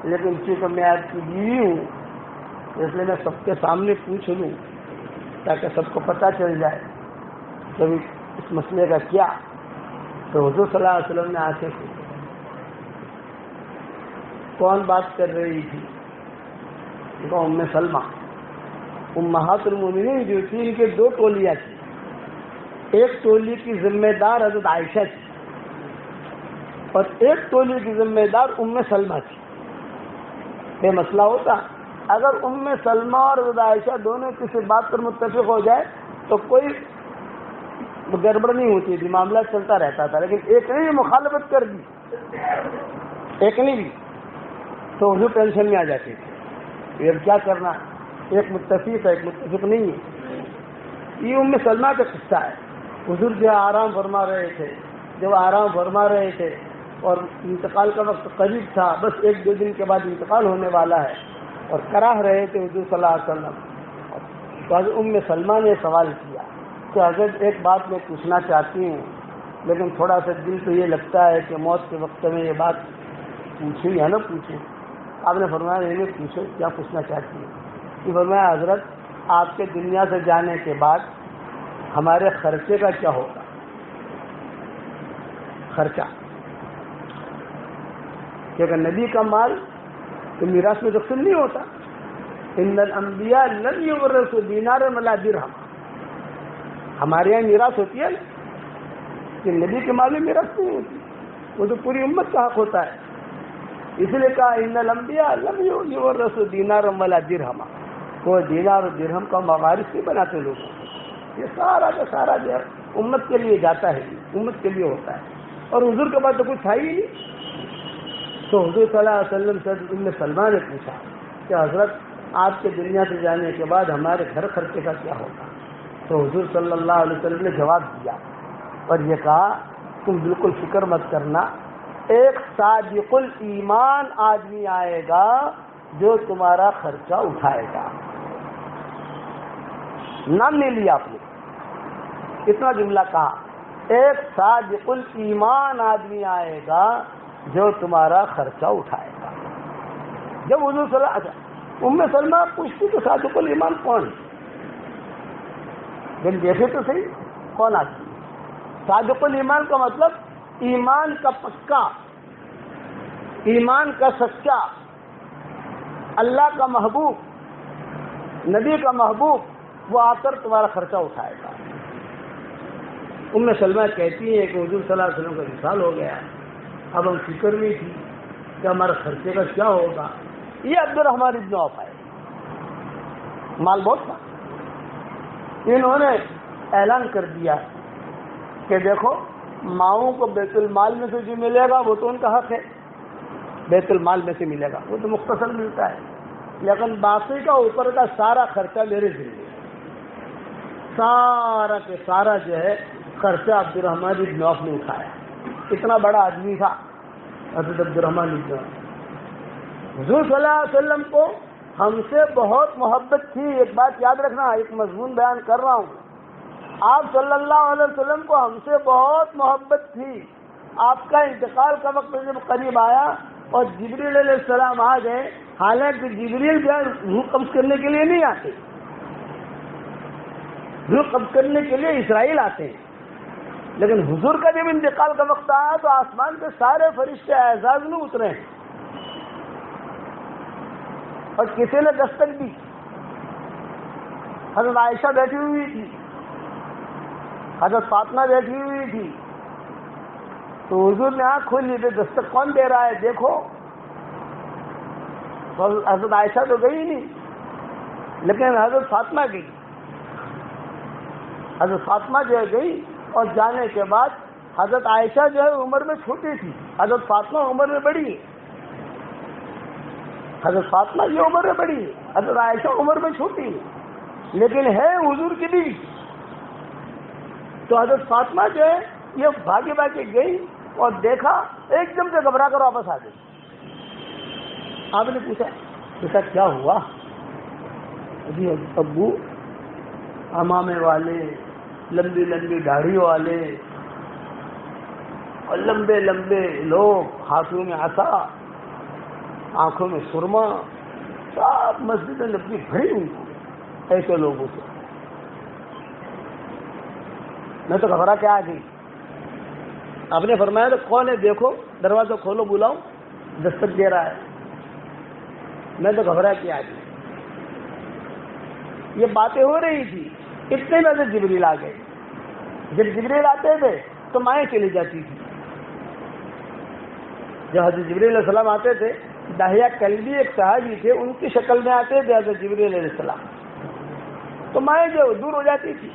S1: لیکن چونکہ میں آپ کی بیوی ہوں اس لیے میں سب کے سامنے پوچھ لوں تاکہ سب کو پتہ چل جائے کبھی اس مسئلے کا کیا۔ تو حضور صلی اللہ علیہ وسلم نے آ کے کون بات کر رہی تھی؟ ام سلمہ، امہات المومنین جو تھی، ان کے 2 ٹولیاں تھیں، ایک ٹولی کی ذمہ دار حضرت عائشہ تھی اور ایک ٹولی کی ذمہ دار ام سلمہ تھی۔ یہ مسئلہ ہوتا اگر ام سلمہ اور حضرت عائشہ دونوں کسی بات پر متفق ہو جائے تو کوئی گڑبڑ نہیں ہوتی تھی، معاملہ چلتا رہتا تھا، لیکن ایک نے بھی مخالفت کر دی، ایک نے بھی، تو حضور ٹینشن میں آ جاتی تھی، یہ کیا کرنا، ایک متفق ہے ایک متفق نہیں ہے۔ یہ ام سلمہ کا قصہ ہے. حضور جو آرام فرما رہے تھے، جب آرام فرما رہے تھے اور انتقال کا وقت قریب تھا، بس 1-2 دن کے بعد انتقال ہونے والا ہے، اور کراہ رہے تھے حضور صلی اللہ علیہ وسلم. تو حضرت ام سلمہ نے سوال کیا کہ حضرت ایک بات میں پوچھنا چاہتی ہوں، لیکن تھوڑا سا دل تو یہ لگتا ہے کہ موت کے وقت میں یہ بات پوچھیں یا نہ پوچھیں. آپ نے فرمایا نہیں پوچھو، کیا پوچھنا چاہتی ہیں؟ یہ فرمایا حضرت آپ کے دنیا سے جانے کے بعد ہمارے خرچے کا کیا ہوگا؟ خرچہ، کیونکہ نبی کا مال تو میراث میں تقسیم نہیں ہوتا. ان الانبیاء لم یورثوا دینارا ولا درہم. ہمارے یہاں میراث ہوتی ہے نا، کہ نبی کے مال میں میراث نہیں ہوتی، وہ تو پوری امت کا حق ہوتا ہے. اس لیے کہا ان الانبیاء لم یورثوا دینارا ولا درہم. وہ دینار اور درہم کا موارث نہیں بناتے لوگ. یہ سارا کا سارا جو ہے امت کے لیے جاتا ہے، امت کے لیے ہوتا ہے. اور حضور کے بعد تو کچھ تھا ہی نہیں. تو حضور صلی اللہ علیہ وسلم سے ام سلمہ نے پوچھا کہ حضرت آپ کے دنیا سے جانے کے بعد ہمارے گھر خرچے کا کیا ہوگا؟ تو حضور صلی اللہ علیہ وسلم نے جواب دیا اور یہ کہا تم بالکل فکر مت کرنا، ایک صادق الایمان آدمی آئے گا جو تمہارا خرچہ اٹھائے گا. نام نہیں لیا آپ نے، اتنا جملہ کہا، ایک صادق الایمان آدمی آئے گا جو تمہارا خرچہ اٹھائے گا. جب حضور صلی اللہ علیہ وسلم ام سلمہ پوچھتی تو صادق الایمان کون ہے؟ جب دیکھے تو صحیح کون آدمی. صادق الایمان کا مطلب ایمان کا پکا، ایمان کا سچا، اللہ کا محبوب، نبی کا محبوب، وہ آ کر تمہارا خرچہ اٹھائے گا. ام سلمہ کہتی ہے کہ حضور صلی اللہ علیہ وسلم کا وصال ہو گیا، اب ہم فکر میں تھی کہ ہمارے خرچے کا کیا ہوگا. یہ عبد الرحمن ابن عوف ہے، مال بہت تھا. انہوں نے اعلان کر دیا کہ دیکھو ماؤں کو بیت المال میں سے جو ملے گا وہ تو ان کا حق ہے، بیت المال میں سے ملے گا، وہ تو مختصر ملتا ہے، لیکن باقی کا اوپر کا سارا خرچہ میرے ذمہ، سارا کے سارا جو ہے خرچہ عبد الرحمن ابن عوف نے اٹھایا. اتنا بڑا آدمی تھا حضرت عبد الرحمن ابن عوف. حضور صلی اللہ علیہ وسلم کو ہم سے بہت محبت تھی. ایک بات یاد رکھنا، ایک مضمون بیان کر رہا ہوں. آپ صلی اللہ علیہ وسلم کو ہم سے بہت محبت تھی. آپ کا انتقال کا وقت جب قریب آیا اور جبریل علیہ السلام آ گئے، حالانکہ جبریل جو ہے روح قبض کرنے کے لیے نہیں آتے، روح قبض کرنے کے لیے اسرائیل آتے ہیں، لیکن حضور کا جب انتقال کا وقت آیا تو آسمان کے سارے فرشتے اعزاز میں اترے ہیں اور کسی نے دستک دی. حضرت عائشہ بیٹھی ہوئی تھی، حضرت فاطمہ بیٹھی ہوئی تھی. تو حضور نے آنکھ کھولی تو دستک کون دے رہا ہے دیکھو. حضرت عائشہ تو گئی نہیں، لیکن حضرت فاطمہ گئی. حضرت فاطمہ جو ہے گئی، اور جانے کے بعد حضرت عائشہ جو ہے عمر میں چھوٹی تھی، حضرت فاطمہ عمر میں بڑی ہے. حضرت فاطمہ یہ عمر میں بڑی ہے، حضرت عائشہ عمر میں چھوٹی ہے، لیکن ہے حضور کی بیوی. تو حضرت فاطمہ جو ہے یہ بھاگے بھاگے گئی اور دیکھا، ایک دم سے گھبرا کر واپس آ گئی. آپ نے پوچھا بیٹا کیا ہوا؟ جی ابو امامے والے، لمبی لمبی داڑھی والے اور لمبے لمبے لوگ، ہاتھوں میں عصا، آنکھوں میں سرما، سب مسجد نبوی بھری ہوئی تھی ایسے لوگوں سے. میں تو گھبرا کے آ گئی. آپ نے فرمایا تو کون ہے دیکھو، دروازہ کھولو، بلاؤ. دستک دے رہا ہے. میں تو گھبرا کے آ گئی. یہ باتیں ہو رہی تھی، اتنے میں سے جبریل آ گئے. جب جبریل آتے تھے تو مائیں چلی جاتی تھی. جب حضرت جبریل علیہ السلام آتے تھے، داہیہ کلبی ایک صحابی تھے، ان کی شکل میں آتے تھے حضرت جبریل علیہ السلام، تو مائیں جو دور ہو جاتی تھی.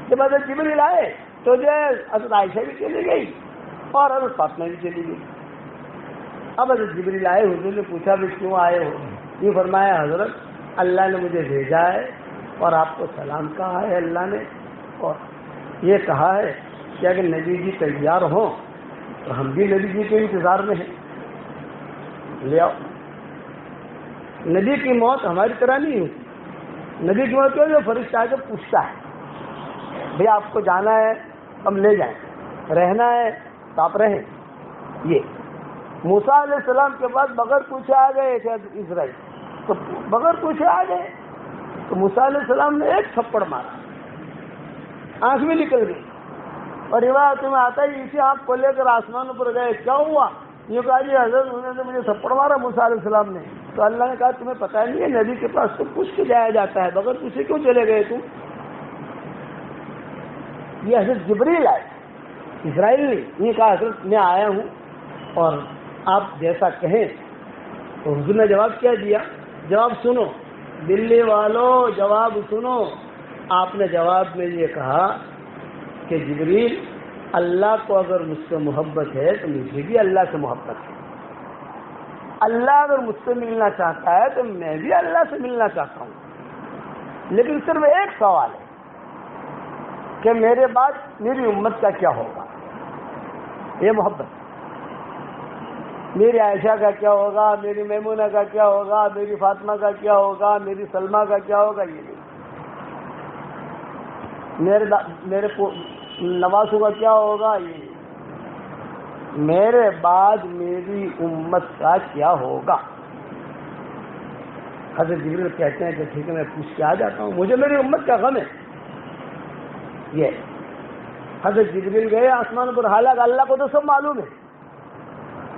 S1: جب حضرت جبریل آئے تو جو ہے حضرت عائشہ بھی چلی گئی اور حضرت فاطمہ بھی چلی گئی. اب حضرت جبریل آئے، حضور نے پوچھا بھی کیوں آئے ہو؟ یہ فرمایا حضرت اللہ نے مجھے بھیجا ہے اور آپ کو سلام کہا ہے اللہ نے، اور یہ کہا ہے کہ اگر نبی جی تیار ہوں تو ہم بھی نبی جی کے انتظار میں ہیں، لے آؤ۔ نبی کی موت ہماری طرح نہیں ہوتی، نبی کی موت جو فرشتہ آ کے پوچھتا ہے بھئی آپ کو جانا ہے ہم لے جائیں، رہنا ہے تو آپ رہیں۔ یہ موسیٰ علیہ السلام کے بعد بغیر پوچھے آ گئے تھے اسرائیل، تو بغیر پوچھے آ گئے تو موسیٰ علیہ السلام نے ایک تھپڑ مارا، آنکھ بھی نکل گئی، اور روایت میں آتا ہے اسی آنکھ کو لے کر آسمانوں پر گئے، کیا ہوا؟ یہ کہا جی حضرت انہوں نے مجھے تھپڑ مارا موسیٰ علیہ السلام نے۔ تو اللہ نے کہا تمہیں پتہ نہیں ہے نبی کے پاس تو پوچھ کے جایا جاتا ہے، بغیر پوچھے کیوں چلے گئے تم؟ یہ حضرت جبریل آئے، اسرائیل نے کہا حضرت میں آیا ہوں اور آپ جیسا کہیں۔ تو حضور نے جواب کیا دیا؟ جواب سنو دلی والوں، جواب سنو۔ آپ نے جواب میں یہ کہا کہ جبریل اللہ کو اگر مجھ سے محبت ہے تو مجھے بھی اللہ سے محبت ہے، اللہ اگر مجھ سے ملنا چاہتا ہے تو میں بھی اللہ سے ملنا چاہتا ہوں، لیکن صرف ایک سوال ہے کہ میرے بعد میری امت کا کیا ہوگا۔ یہ محبت، میری عائشہ کا کیا ہوگا، میری میمونہ کا کیا ہوگا، میری فاطمہ کا کیا ہوگا، میری سلمہ کا کیا ہوگا، یہ نہیں۔ میرے نواسوں کا کیا ہوگا، یہ نہیں۔ میرے بعد میری امت کا کیا ہوگا۔ حضرت جبریل کہتے ہیں کہ ٹھیک ہے میں پوچھ کے آ جاتا ہوں، مجھے میری امت کا غم ہے۔ یہ حضرت جبریل گئے آسمان پر، حالانکہ اللہ کو تو سب معلوم ہے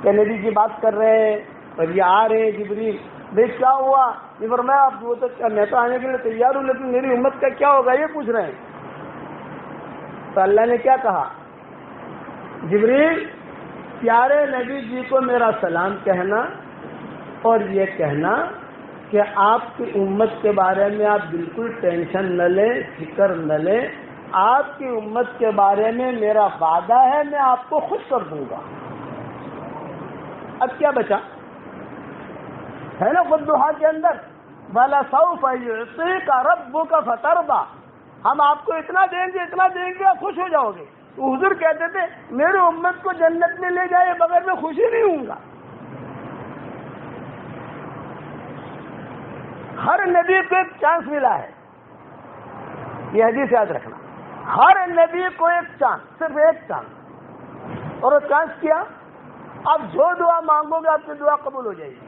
S1: کہ نبی کی بات کر رہے ہیں اور یہ آ رہے ہیں جبریل، بھائی کیا ہوا؟ یہ فرمایا اب وہ تو میں تو آنے کے لیے تیار ہوں لیکن میری امت کا کیا ہوگا یہ پوچھ رہے ہیں۔ تو اللہ نے کیا کہا؟ جبریل پیارے نبی جی کو میرا سلام کہنا اور یہ کہنا کہ آپ کی امت کے بارے میں آپ بالکل ٹینشن نہ لیں، فکر نہ لیں، آپ کی امت کے بارے میں میرا وعدہ ہے میں آپ کو خوش کر دوں گا۔ اب کیا بچا ہے نا والضحیٰ کے اندر وَلَسَوْفَ يُعْطِيكَ رَبُّكَ فَتَرْضَىٰ، ہم آپ کو اتنا دیں گے اتنا دیں گے آپ خوش ہو جاؤ گے۔ تو حضور کہتے تھے میری امت کو جنت میں لے جائے بغیر میں خوشی نہیں ہوں گا۔ ہر نبی کو ایک چانس ملا ہے، یہ حدیث یاد رکھنا، ہر نبی کو ایک چانس، صرف ایک چانس، اور وہ چانس کیا؟ آپ جو دعا مانگو گے آپ کی دعا قبول ہو جائے گی۔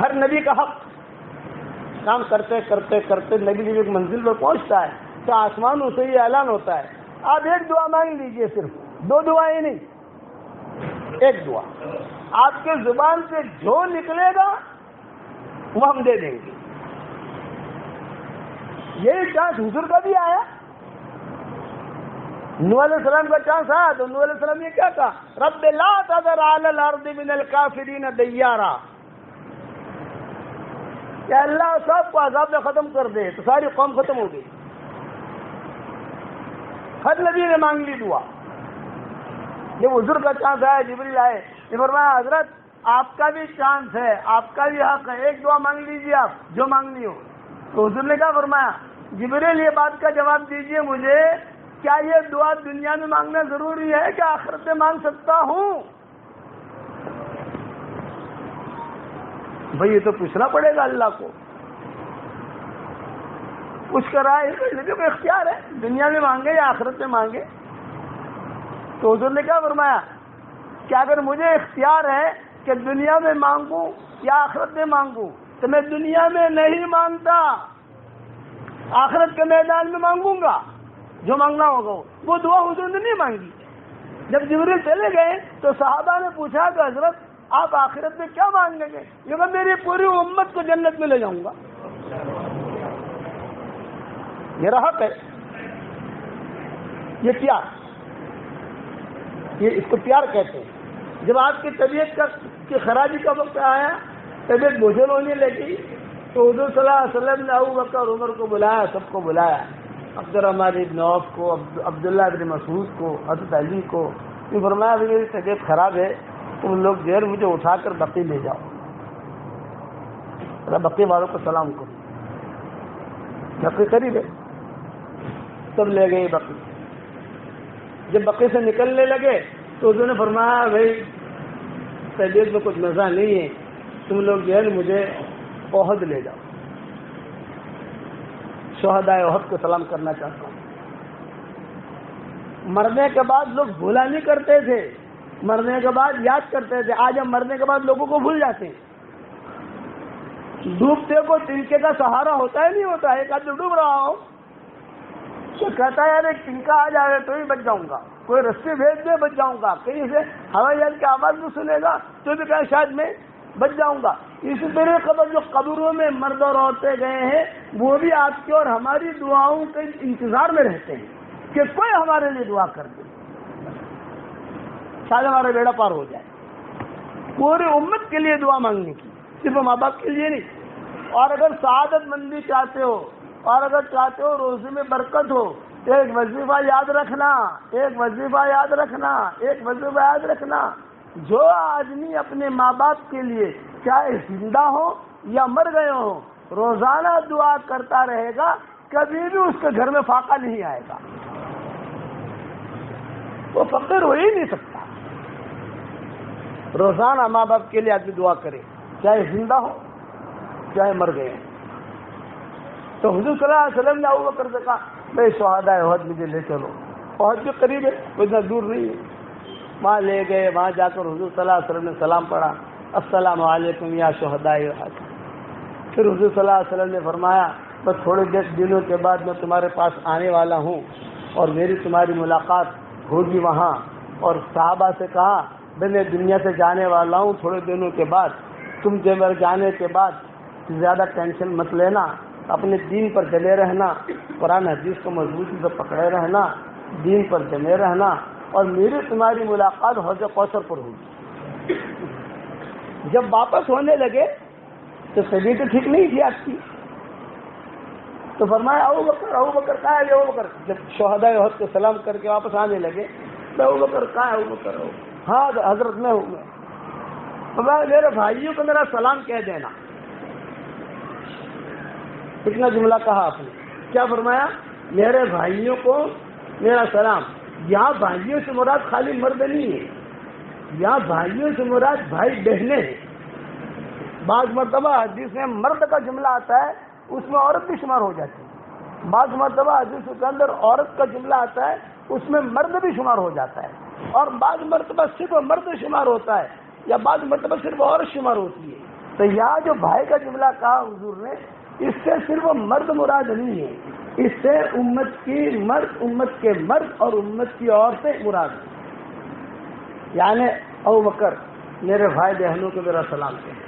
S1: ہر نبی کا حق کام کرتے کرتے کرتے نبی جب ایک منزل پر پہنچتا ہے تو آسمانوں سے یہ اعلان ہوتا ہے آپ ایک دعا مانگ لیجئے، صرف دو دعائیں نہیں، ایک دعا، آپ کے زبان سے جو نکلے گا وہ ہم دے دیں گے۔ یہی چانس حضور کا بھی آیا، نوح علیہ السلام کا چانس آیا تو نوح علیہ السلام نے کیا کہا؟ رب لا تذر علی الارض من الکافرین دیارا، کہ اللہ سب کو عذاب میں ختم کر دے، تو ساری قوم ختم ہو گئی۔ ہر نبی نے مانگ لی دعا۔ جب حضور کا چانس آیا جبریل آئے، یہ فرمایا حضرت آپ کا بھی چانس ہے، آپ کا بھی حق ہے، ایک دعا مانگ لیجیے آپ جو مانگنی ہو۔ تو حضور نے کیا فرمایا؟ جبریل یہ بات کا جواب دیجیے مجھے، کیا یہ دعا دنیا میں مانگنا ضروری ہے کہ آخرت میں مانگ سکتا ہوں؟ بھئی یہ تو پوچھنا پڑے گا اللہ کو، پوچھ کر آئے کو اختیار ہے دنیا میں مانگے یا آخرت میں مانگے۔ تو حضور نے کیا فرمایا کہ اگر مجھے اختیار ہے کہ دنیا میں مانگوں یا آخرت میں مانگوں تو میں دنیا میں نہیں مانگتا، آخرت کے میدان میں مانگوں گا، جو مانگنا ہوگا۔ وہ دعا حضور نے نہیں مانگی۔ جب جبریل چلے گئے تو صحابہ نے پوچھا کہ حضرت آپ آخرت میں کیا مانگیں گے؟ یہ کہ میری پوری امت کو جنت میں لے جاؤں گا، میرا حق ہے۔ یہ پیار، یہ اس کو پیار کہتے ہیں۔ جب آپ کی طبیعت کی خرابی کا وقت آیا، طبیعت بوجھل ہونے لگی، تو حضور صلی اللہ علیہ وسلم نے ابو بکر عمر کو بلایا، سب کو بلایا، عبد الرحمن بن عوف کو، عبداللہ بن مسعود کو، حضرت علی کو، یہ فرمایا میری طبیعت خراب ہے، تم لوگ جو ہے مجھے اٹھا کر بقی لے جاؤ، بقی والوں کو سلام کرو، بقی قریب ہے۔ تب لے گئے بقی. جب بقی سے نکلنے لگے تو حضور نے فرمایا بھائی طبیعت میں کچھ مزہ نہیں ہے, تم لوگ جو ہے مجھے احد لے جاؤ, شہدائے احد کو سلام کرنا چاہتا ہوں. مرنے کے بعد لوگ بھولا نہیں کرتے تھے, مرنے کے بعد یاد کرتے تھے. آج ہم مرنے کے بعد لوگوں کو بھول جاتے ہیں. ڈوبتے کو تنکے کا سہارا ہوتا ہے نہیں ہوتا ہے. ایک آدمی ڈوب رہا ہو تو کہتا ہے یار ایک تنکا آ جائے تو ہی بچ جاؤں گا, کوئی رسی بھیج دے بچ جاؤں گا, کہیں سے ہوائی جہاز کی آواز بھی سنے گا تو بھی کہا شاید میں بچ جاؤں گا. اسی طرح قبر جو قبروں میں مرد اور عورتیں گئے ہیں وہ بھی آپ کی اور ہماری دعاؤں کے انتظار میں رہتے ہیں کہ کوئی ہمارے لیے دعا کر دے, شاید ہمارا بیڑا پار ہو جائے. پوری امت کے لیے دعا مانگنے کی, صرف ماں باپ کے لیے نہیں. اور اگر سعادت مندی چاہتے ہو اور اگر چاہتے ہو روزی میں برکت ہو, ایک وظیفہ یاد رکھنا, ایک وظیفہ یاد رکھنا, ایک وظیفہ یاد رکھنا. جو آدمی اپنے ماں باپ کے لیے چاہے زندہ ہو یا مر گئے ہو روزانہ دعا کرتا رہے گا, کبھی بھی اس کے گھر میں فاقہ نہیں آئے گا, وہ فقیر ہو ہی نہیں سکتا. روزانہ ماں باپ کے لیے آدمی دعا کرے, چاہے زندہ ہو چاہے مر گئے. تو حضور صلی اللہ علیہ وسلم نے ابوبکر سے کہا بھائی شہدائے احد مجھے لے چلو. احد بھی قریب ہے, اتنا دور نہیں ہے. وہاں لے گئے, وہاں جا کر حضور صلی اللہ علیہ وسلم نے سلام پڑھا, السلام علیکم یا شہدائے احد. پھر حضور صلی اللہ علیہ وسلم نے فرمایا بس تھوڑے دنوں کے بعد میں تمہارے پاس آنے والا ہوں اور میری تمہاری ملاقات ہوگی وہاں. اور صحابہ سے کہا بھائی میں دنیا سے جانے والا ہوں تھوڑے دنوں کے بعد, تم جو میرے جانے کے بعد زیادہ ٹینشن مت لینا, اپنے دین پر جمے رہنا, قرآن حدیث کو مضبوطی سے پکڑے رہنا, دین پر جمے رہنا, اور میری تمہاری ملاقات حوض کوثر پر ہوگی. جب واپس ہونے لگے تو طبیعت ٹھیک نہیں تھی آپ کی, تو فرمایا ابوبکر کہاں ہے ابوبکر. جب شہدائے احد کو سلام کر کے واپس آنے لگے تو ابوبکر کہاں ہے ابوبکر. ہاں حضرت میں ہوں. فرمایا میرے بھائیوں کو میرا سلام کہہ دینا. اتنا جملہ کہا آپ نے. کیا فرمایا؟ میرے بھائیوں کو میرا سلام. یہاں بھائیوں سے مراد خالی مرد نہیں ہے, یہاں بھائیوں سے مراد بھائی بہنیں ہیں. بعض مرتبہ حدیث میں مرد کا جملہ آتا ہے اس میں عورت بھی شمار ہو جاتی ہے, بعض مرتبہ حدیث کے اندر عورت کا جملہ آتا ہے اس میں مرد بھی شمار ہو جاتا ہے, اور بعض مرتبہ صرف مرد شمار ہوتا ہے یا بعض مرتبہ صرف عورت شمار ہوتی ہے. تو یہاں جو بھائی کا جملہ کہا حضور نے, اس سے صرف مرد مراد نہیں ہے, اس سے امت کی مرد, امت کے مرد اور امت کی عورتیں مراد ہیں. یعنی ابوبکر میرے بھائی بہنوں کو میرا سلام کہے.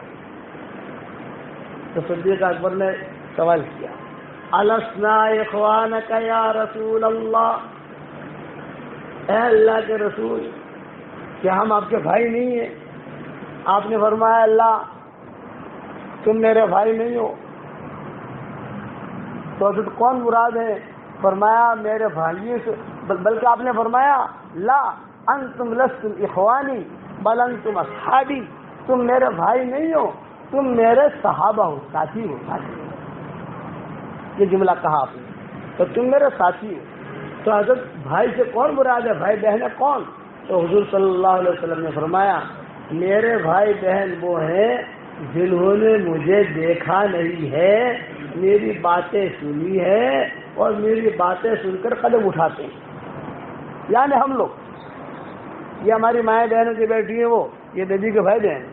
S1: تو صدیق اکبر نے سوال کیا السنا اخوانک یا رسول اللہ, اے اللہ کے رسول کیا ہم آپ کے بھائی نہیں ہیں؟ آپ نے فرمایا اللہ تم میرے بھائی نہیں ہو. تو حضرت کون مراد ہے؟ فرمایا میرے بھائیوں سے, بلکہ آپ نے فرمایا لا انتم لستم اخوانی بل انتم اصحابی, تم میرے بھائی نہیں ہو تم میرے صحابہ ہو, ساتھی ہو. یہ جملہ کہا آپ نے, تو تم میرے ساتھی ہو. تو حضرت بھائی سے کون مراد ہے, بھائی بہن کون؟ تو حضور صلی اللہ علیہ وسلم نے فرمایا میرے بھائی بہن وہ ہیں جنہوں نے مجھے دیکھا نہیں ہے, میری باتیں سنی ہے اور میری باتیں سن کر قدم اٹھاتے ہیں. یعنی ہم لوگ, یہ ہماری مائیں بہنوں کی بیٹھی ہیں, وہ یہ نبی کے بھائی بہن,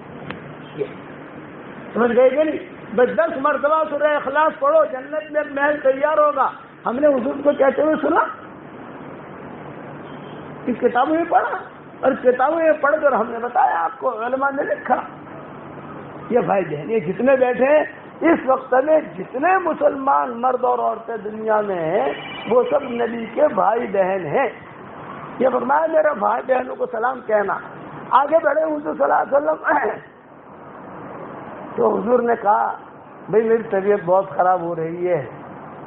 S1: سمجھ گئے کہ نہیں؟ بس 10 مرتبہ سورہ اخلاص پڑھو جنت میں محل تیار ہوگا. ہم نے حضور کو کہتے ہوئے سنا, اس کتابوں میں پڑھا, اور کتابوں میں پڑھ کر ہم نے بتایا آپ کو, علماء نے لکھا. یہ بھائی بہن یہ جتنے بیٹھے ہیں اس وقت میں, جتنے مسلمان مرد اور عورتیں دنیا میں ہیں وہ سب نبی کے بھائی بہن ہیں. یہ فرمایا میرے بھائی بہنوں کو سلام کہنا. آگے بڑھے حضور صلی اللہ علیہ وسلم, تو حضور نے کہا بھئی میری طبیعت بہت خراب ہو رہی ہے,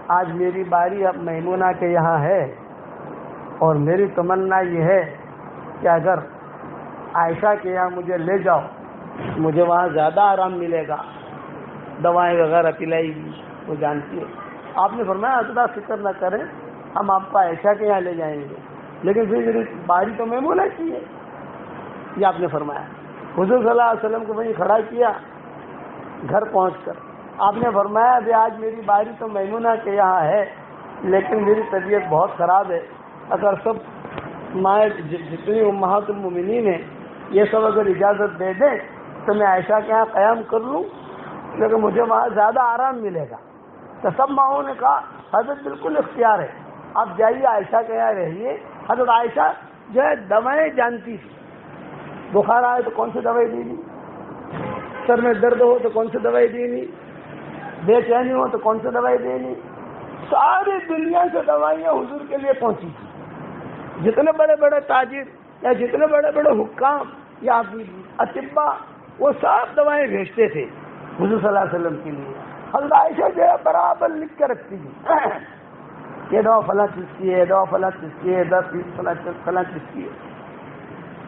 S1: آج میری باری اب میمونہ کے یہاں ہے, اور میری تمنا یہ ہے کہ اگر عائشہ کے یہاں مجھے لے جاؤ مجھے وہاں زیادہ آرام ملے گا, دوائیں وغیرہ پلائے گی, وہ جانتی ہے. آپ نے فرمایا حضرت فکر نہ کریں, ہم آپ کو عائشہ کے یہاں لے جائیں گے، لیکن پھر میری باری تو میمونہ کی ہے، یہ آپ نے فرمایا۔ حضور صلی اللہ علیہ وسلم کو وہیں کھڑا کیا گھر پہنچ کر، آپ نے فرمایا کہ آج میری باری تو میمونہ کے یہاں ہے، لیکن میری طبیعت بہت خراب ہے، اگر سب مائیں جتنی امہات المومنین ہیں یہ سب اگر اجازت دے دیں تو میں عائشہ کے یہاں قیام کر لوں، لیکن مجھے وہاں زیادہ آرام ملے گا۔ تو سب ماؤں نے کہا حضرت بالکل اختیار ہے، آپ جائیے عائشہ کے یہاں رہیے۔ حضرت عائشہ جو ہے دوائیں جانتی تھی، بخار آئے تو کون سی دوائی دینی، سر میں درد ہو تو کون سی دوائی دینی، بے چینی ہو تو کون سی دوائی دینی، ساری دنیا سے دوائیاں حضور کے لیے پہنچی تھی۔ جتنے بڑے بڑے تاجر یا جتنے بڑے بڑے حکام یا اطباء وہ سب دوائیں بھیجتے تھے حضور صلی اللہ علیہ وسلم کے لیے۔ حضرت عائشہ جو ہے برابر لکھ کے رکھتی تھی، یہ دوا فلاں چیز کی ہے، دوا فلاں چیز کی ہے، فلاں چیز کی ہے،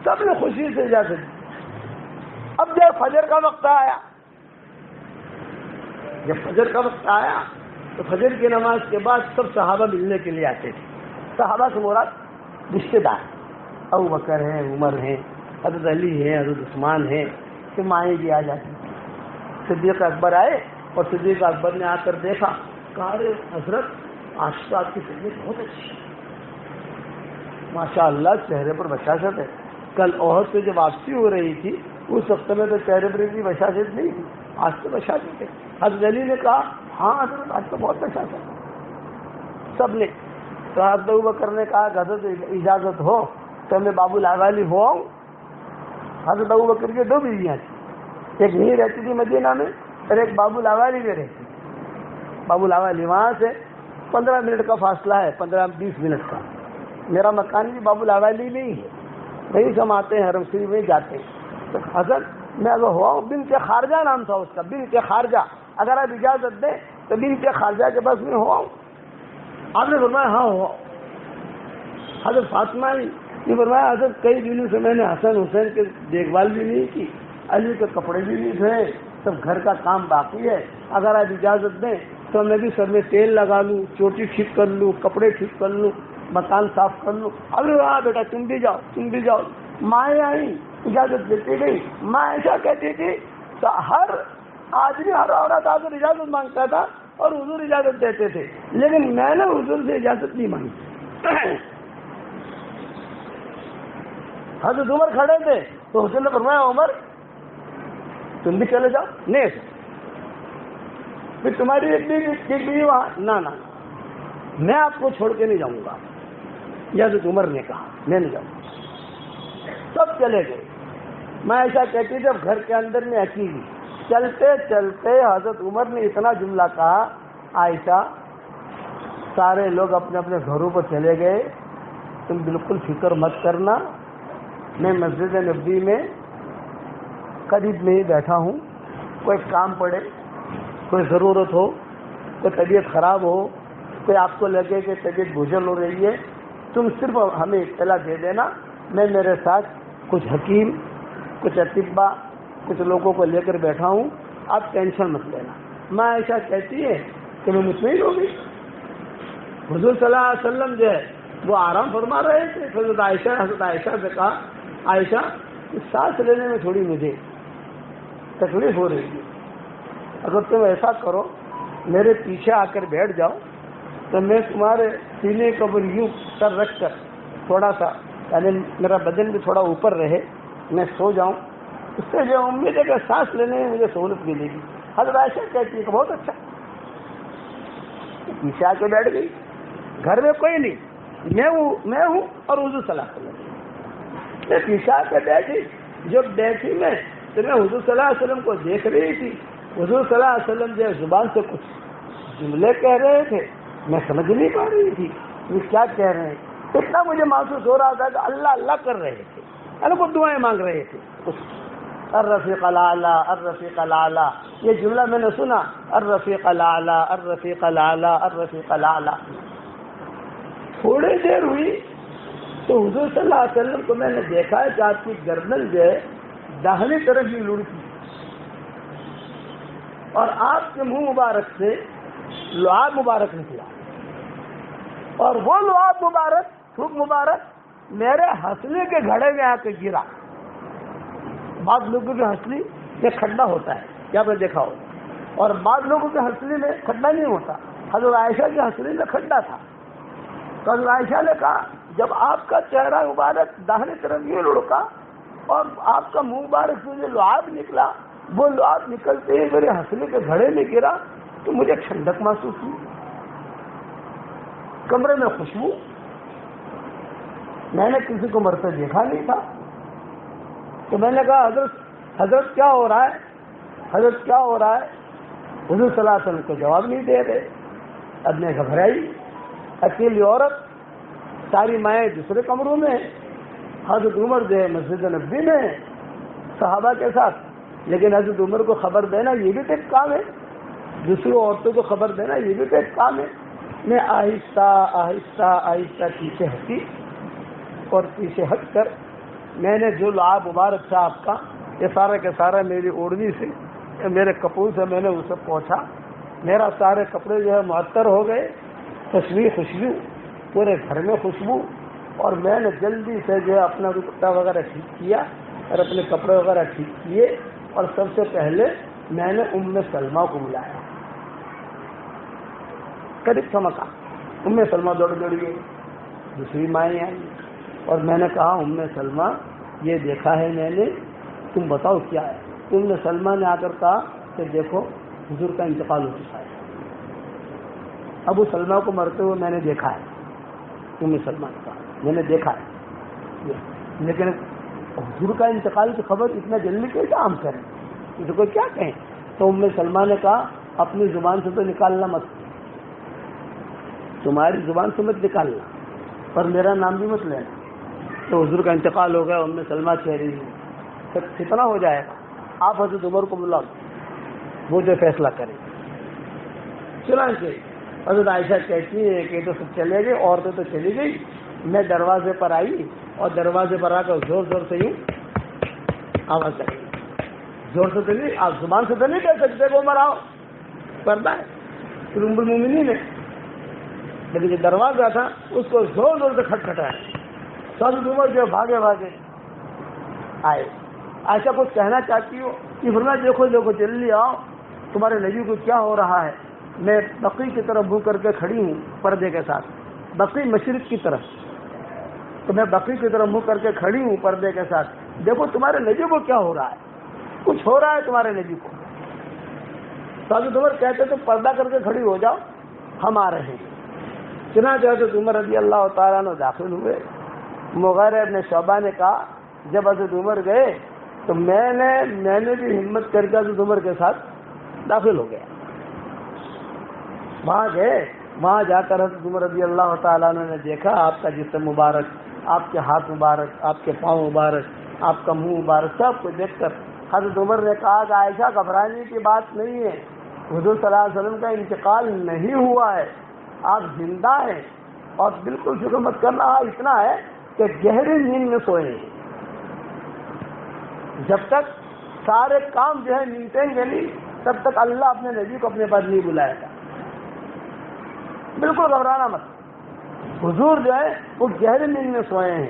S1: سب نے خوشی سے اجازت دی۔ اب جب فجر کا وقت آیا، جب فجر کا وقت آیا تو فجر کی نماز کے بعد سب صحابہ ملنے کے لیے آتے تھے۔ صحابہ سے مراد رشتے دار، ابو بکر ہیں، عمر ہیں، حضرت علی ہیں، حضرت عثمان ہیں، کہ مائیں بھی آ جاتی تھی۔ صدیق اکبر آئے اور صدیق اکبر نے آ کر دیکھا، کہا ارے حضرت آج تو آپ کی طبیعت بہت اچھی ہے، ماشاء اللہ چہرے پر بشاشت ہے، کل احد سے جب واپسی ہو رہی تھی اس وقت میں تو چہرے پر اتنی بشاشت نہیں تھی، آج تو بشاشت ہے۔ حضرت علی نے کہا ہاں حضرت آج تو بہت بشاشت ہے، سب نے۔ تو حضرت ابوبکر نے کہا کہ حضرت اجازت ہو تو میں بابو لاوالی ہو آؤں۔ حضرت ابوبکر کی 2 بیویاں تھیں، ایک یہیں رہتی تھی مدینہ میں اور ایک بابو لاوالی میں رہتی تھی۔ بابو لاوالی وہاں سے 15 منٹ کا فاصلہ ہے، 15-20 منٹ کا۔ میرا مکان بھی بابو لاوالی میں ہی ہے، وہیں سے ہم آتے ہیں، حرم شریف میں جاتے ہیں۔ تو حضرت میں اگر ہوا ہوں، بنت خارجہ نام تھا اس کا، بنت خارجہ، اگر آپ اجازت دیں تو بنت خارجہ کے پاس میں ہوا ہوں۔ آپ نے فرمایا ہاں ہوا۔ حضرت فاطمہ نے فرمایا حضرت کئی دنوں سے میں نے حسن حسین کے دیکھ بھال بھی نہیں کی، علی کے کپڑے بھی نہیں دھوئے، سب گھر کا کام باقی ہے، اگر آپ اجازت دیں تو میں بھی سر میں تیل لگا لوں، چوٹی ٹھیک کر لوں، کپڑے ٹھیک کر لوں، مکان صاف کر لوں۔ ابھی ہاں بیٹا تم بھی جاؤ، تم بھی جاؤ۔ مائیں آئیں، اجازت دیتی گئی۔ ماں ایسا کہتی تھی ہر آدمی ہر عورت آ کر اجازت مانگتا تھا اور حضور اجازت دیتے تھے، لیکن میں نے حضور سے اجازت نہیں مانگی۔ حضرت عمر کھڑے تھے تو حضور نے فرمایا عمر تم بھی چلے جاؤ۔ نہیں پھر تمہاری ایک بھی وہاں، نہ میں آپ کو چھوڑ کے نہیں جاؤں گا۔ حضرت عمر نے کہا میں نہیں جاؤں گا۔ سب چلے گئے۔ میں ایسا کہتی جب گھر کے اندر میں اکیلی، چلتے چلتے حضرت عمر نے اتنا جملہ کہا، عائشہ سارے لوگ اپنے اپنے گھروں پر چلے گئے، تم بالکل فکر مت کرنا، میں مسجد نبوی میں قریب میں ہی بیٹھا ہوں، کوئی کام پڑے، کوئی ضرورت ہو، کوئی طبیعت خراب ہو، کوئی آپ کو لگے کہ طبیعت بوجھل ہو رہی ہے، تم صرف ہمیں اطلاع دے دینا، میں میرے ساتھ کچھ حکیم، کچھ اطباء، کچھ لوگوں کو لے کر بیٹھا ہوں، آپ ٹینشن مت لینا۔ ماں ایسا کہتی ہے کہ میں مطمئن ہو گئی۔ حضور صلی اللہ علیہ وسلم جو ہے وہ آرام فرما رہے تھے۔ حضرت عائشہ سے کہا عائشہ سانس لینے میں تھوڑی مجھے تکلیف ہو رہی ہے، اگر تم ایسا کرو میرے پیچھے آ کر بیٹھ جاؤ تو میں تمہارے سینے کے اوپر یوں سر رکھ کر تھوڑا سا، یعنی میرا بدن بھی تھوڑا اوپر رہے، میں سو جاؤں، اس سے جو امید ہے کہ سانس لینے میں مجھے سہولت ملے گی۔ حضرت عائشہ کہتی ہے کہ بہت اچھا۔ پیچھے آ کے بیٹھ گئی، گھر میں کوئی نہیں، میں ہوں اور حضور صلی اللہ علیہ وسلم۔ میں پیچھے آ کے بیٹھی، جب بیٹھی میں تو میں حضور صلی اللہ علیہ وسلم کو دیکھ رہی تھی۔ حضور صلی اللہ علیہ وسلم جو زبان سے کچھ جملے کہہ رہے تھے، میں سمجھ نہیں پا رہی تھی یہ کیا کہہ رہے ہیں۔ اتنا مجھے محسوس ہو رہا تھا کہ اللہ اللہ کر رہے تھے، یعنی وہ دعائیں مانگ رہے تھے۔ الرفیق الاعلیٰ الرفیق الاعلیٰ، یہ جملہ میں نے سنا، الرفیق الاعلیٰ الرفیق الاعلیٰ الرفیق الاعلیٰ۔ تھوڑی دیر ہوئی تو حضور صلی اللہ علیہ وسلم کو میں نے دیکھا کہ آپ کی گردن جو ہے داہنی طرف ہی لڑکی اور آپ کے منہ مبارک سے لعاب مبارک نکلا اور وہ لعاب مبارک، تھوک مبارک میرے ہنسلی کے گھڑے میں آ کے گرا. بعض لوگوں کی ہنسلی میں کھڈا ہوتا ہے، کیا آپ نے دیکھا ہو، اور بعض لوگوں کی ہنسلی میں کھڈا نہیں ہوتا. حضرت عائشہ کی ہنسلی میں کھڈا تھا. تو حضرت عائشہ نے کہا جب آپ کا چہرہ مبارک داہنے طرف یہ لڑکا اور آپ کا منہ مبارک سے جو لعاب نکلا، وہ لعاب نکلتے ہی میرے ہنسلی کے گھڑے میں گرا تو مجھے ٹھنڈک محسوس ہوئی، کمرے میں خوشبو. میں نے کسی کو مرتے دیکھا نہیں تھا. تو میں نے کہا حضرت کیا ہو رہا ہے، حضرت کیا ہو رہا ہے؟ حضور صلی اللہ علیہ وسلم کو جواب نہیں دے رہے. اب میں گھبرائی، اکیلی عورت، ساری مائیں دوسرے کمروں میں، حضرت عمر جو ہے مسجد نبوی میں صحابہ کے ساتھ. لیکن حضرت عمر کو خبر دینا یہ بھی تو ایک کام ہے، دوسری عورتوں کو خبر دینا یہ بھی تو ایک کام ہے. میں آہستہ آہستہ آہستہ پیچھے ہٹی اور پیچھے ہٹ کر میں نے جو لعاب مبارک تھا آپ کا، یہ سارا کے سارا میری اوڑھنی سے، میرے کپڑے سے میں نے اسے پہنچا. میرا سارے کپڑے جو ہے معطر ہو گئے، خوشبو پورے گھر میں خوشبو. اور میں نے جلدی سے جو ہے اپنا دوپٹہ وغیرہ ٹھیک کیا اور اپنے کپڑے وغیرہ ٹھیک کیے، اور سب سے پہلے میں نے ام سلمہ کو بلایا. قریب سمکا ام سلمہ دوڑ گئی، دوسری مائیں آئی اور میں نے کہا ام سلمہ یہ دیکھا ہے میں نے، تم بتاؤ کیا ہے. ام سلمہ نے آ کر کہا کہ دیکھو حضور کا انتقال ہو چکا ہے، ابو سلمہ کو مرتے ہوئے میں نے دیکھا ہے. ام سلمہ نے کہا میں نے دیکھا ہے، لیکن حضور کا انتقال کی خبر اتنا جلدی کیسے عام کریں، اسے کوئی کیا کہیں. تو ام سلمہ نے کہا اپنی زبان سے تو نکالنا مت، تمہاری زبان سے مت نکالنا، پر میرا نام بھی مت لینا. تو حضور کا انتقال ہو گیا. ام سلمہ کہہ رہی ہے کتنا ہو جائے گا، آپ حضرت عمر کو بلاؤ، وہ جو فیصلہ کریں. چنانچہ حضرت عائشہ کہتی ہے کہ تو سب چلے گئے، عورتیں تو چلی گئی. میں دروازے پر آئی اور دروازے پر آ کر زور زور سے یوں آواز کری. زور سے تو نہیں، آپ زبان سے تو نہیں کہہ سکتے کہ عمر آؤ، پردہ ہے پھر ام المومنین ہے. لیکن جو دروازہ تھا اس کو زور زور سے کھٹکھٹایا. حضرت عمر جو بھاگے آئے. عائشہ کچھ کہنا چاہتی ہو کہ فرمایا دیکھو دیکھو جلدی آؤ، تمہارے نبی کو کیا ہو رہا ہے. میں بقی کی طرف منہ کر کے کھڑی ہوں پردے کے ساتھ، بقی مشرق کی طرف، تو میں بقی کی طرف منہ کر کے کھڑی ہوں پردے کے ساتھ. دیکھو تمہارے نبی کو کیا ہو رہا ہے، کچھ ہو رہا ہے تمہارے نبی کو. تو حضرت عمر کہتے تو پردہ کر کے کھڑی ہو جاؤ، ہم آ رہے ہیں. چنانچہ حضرت عمر رضی اللہ تعالیٰ عنہ داخل ہوئے. مغیرہ ابن شعبہ نے کہا جب حضرت عمر گئے تو میں نے بھی ہمت کر کے حضرت عمر کے ساتھ داخل ہو گیا. وہاں گئے، وہاں جا کر حضرت عمر رضی اللہ تعالیٰ عنہ نے دیکھا آپ کا جسم مبارک، آپ کے ہاتھ مبارک، آپ کے پاؤں مبارک، آپ کا منہ مبارک، سب کو دیکھ کر حضرت عمر نے کہا کہ عائشہ گھبرانے کی بات نہیں ہے، حضور صلی اللہ علیہ وسلم کا انتقال نہیں ہوا ہے، آپ زندہ ہیں اور بالکل فکر مت کرنا. اتنا ہے کہ گہری نیند میں سوئے ہیں، جب تک سارے کام جو ہے نمٹیں گے نہیں تب تک اللہ اپنے نبی کو اپنے پاس نہیں بلائے گا. بالکل گھبرانا مت. حضور جو ہے وہ گہری نیند میں سوئے ہیں.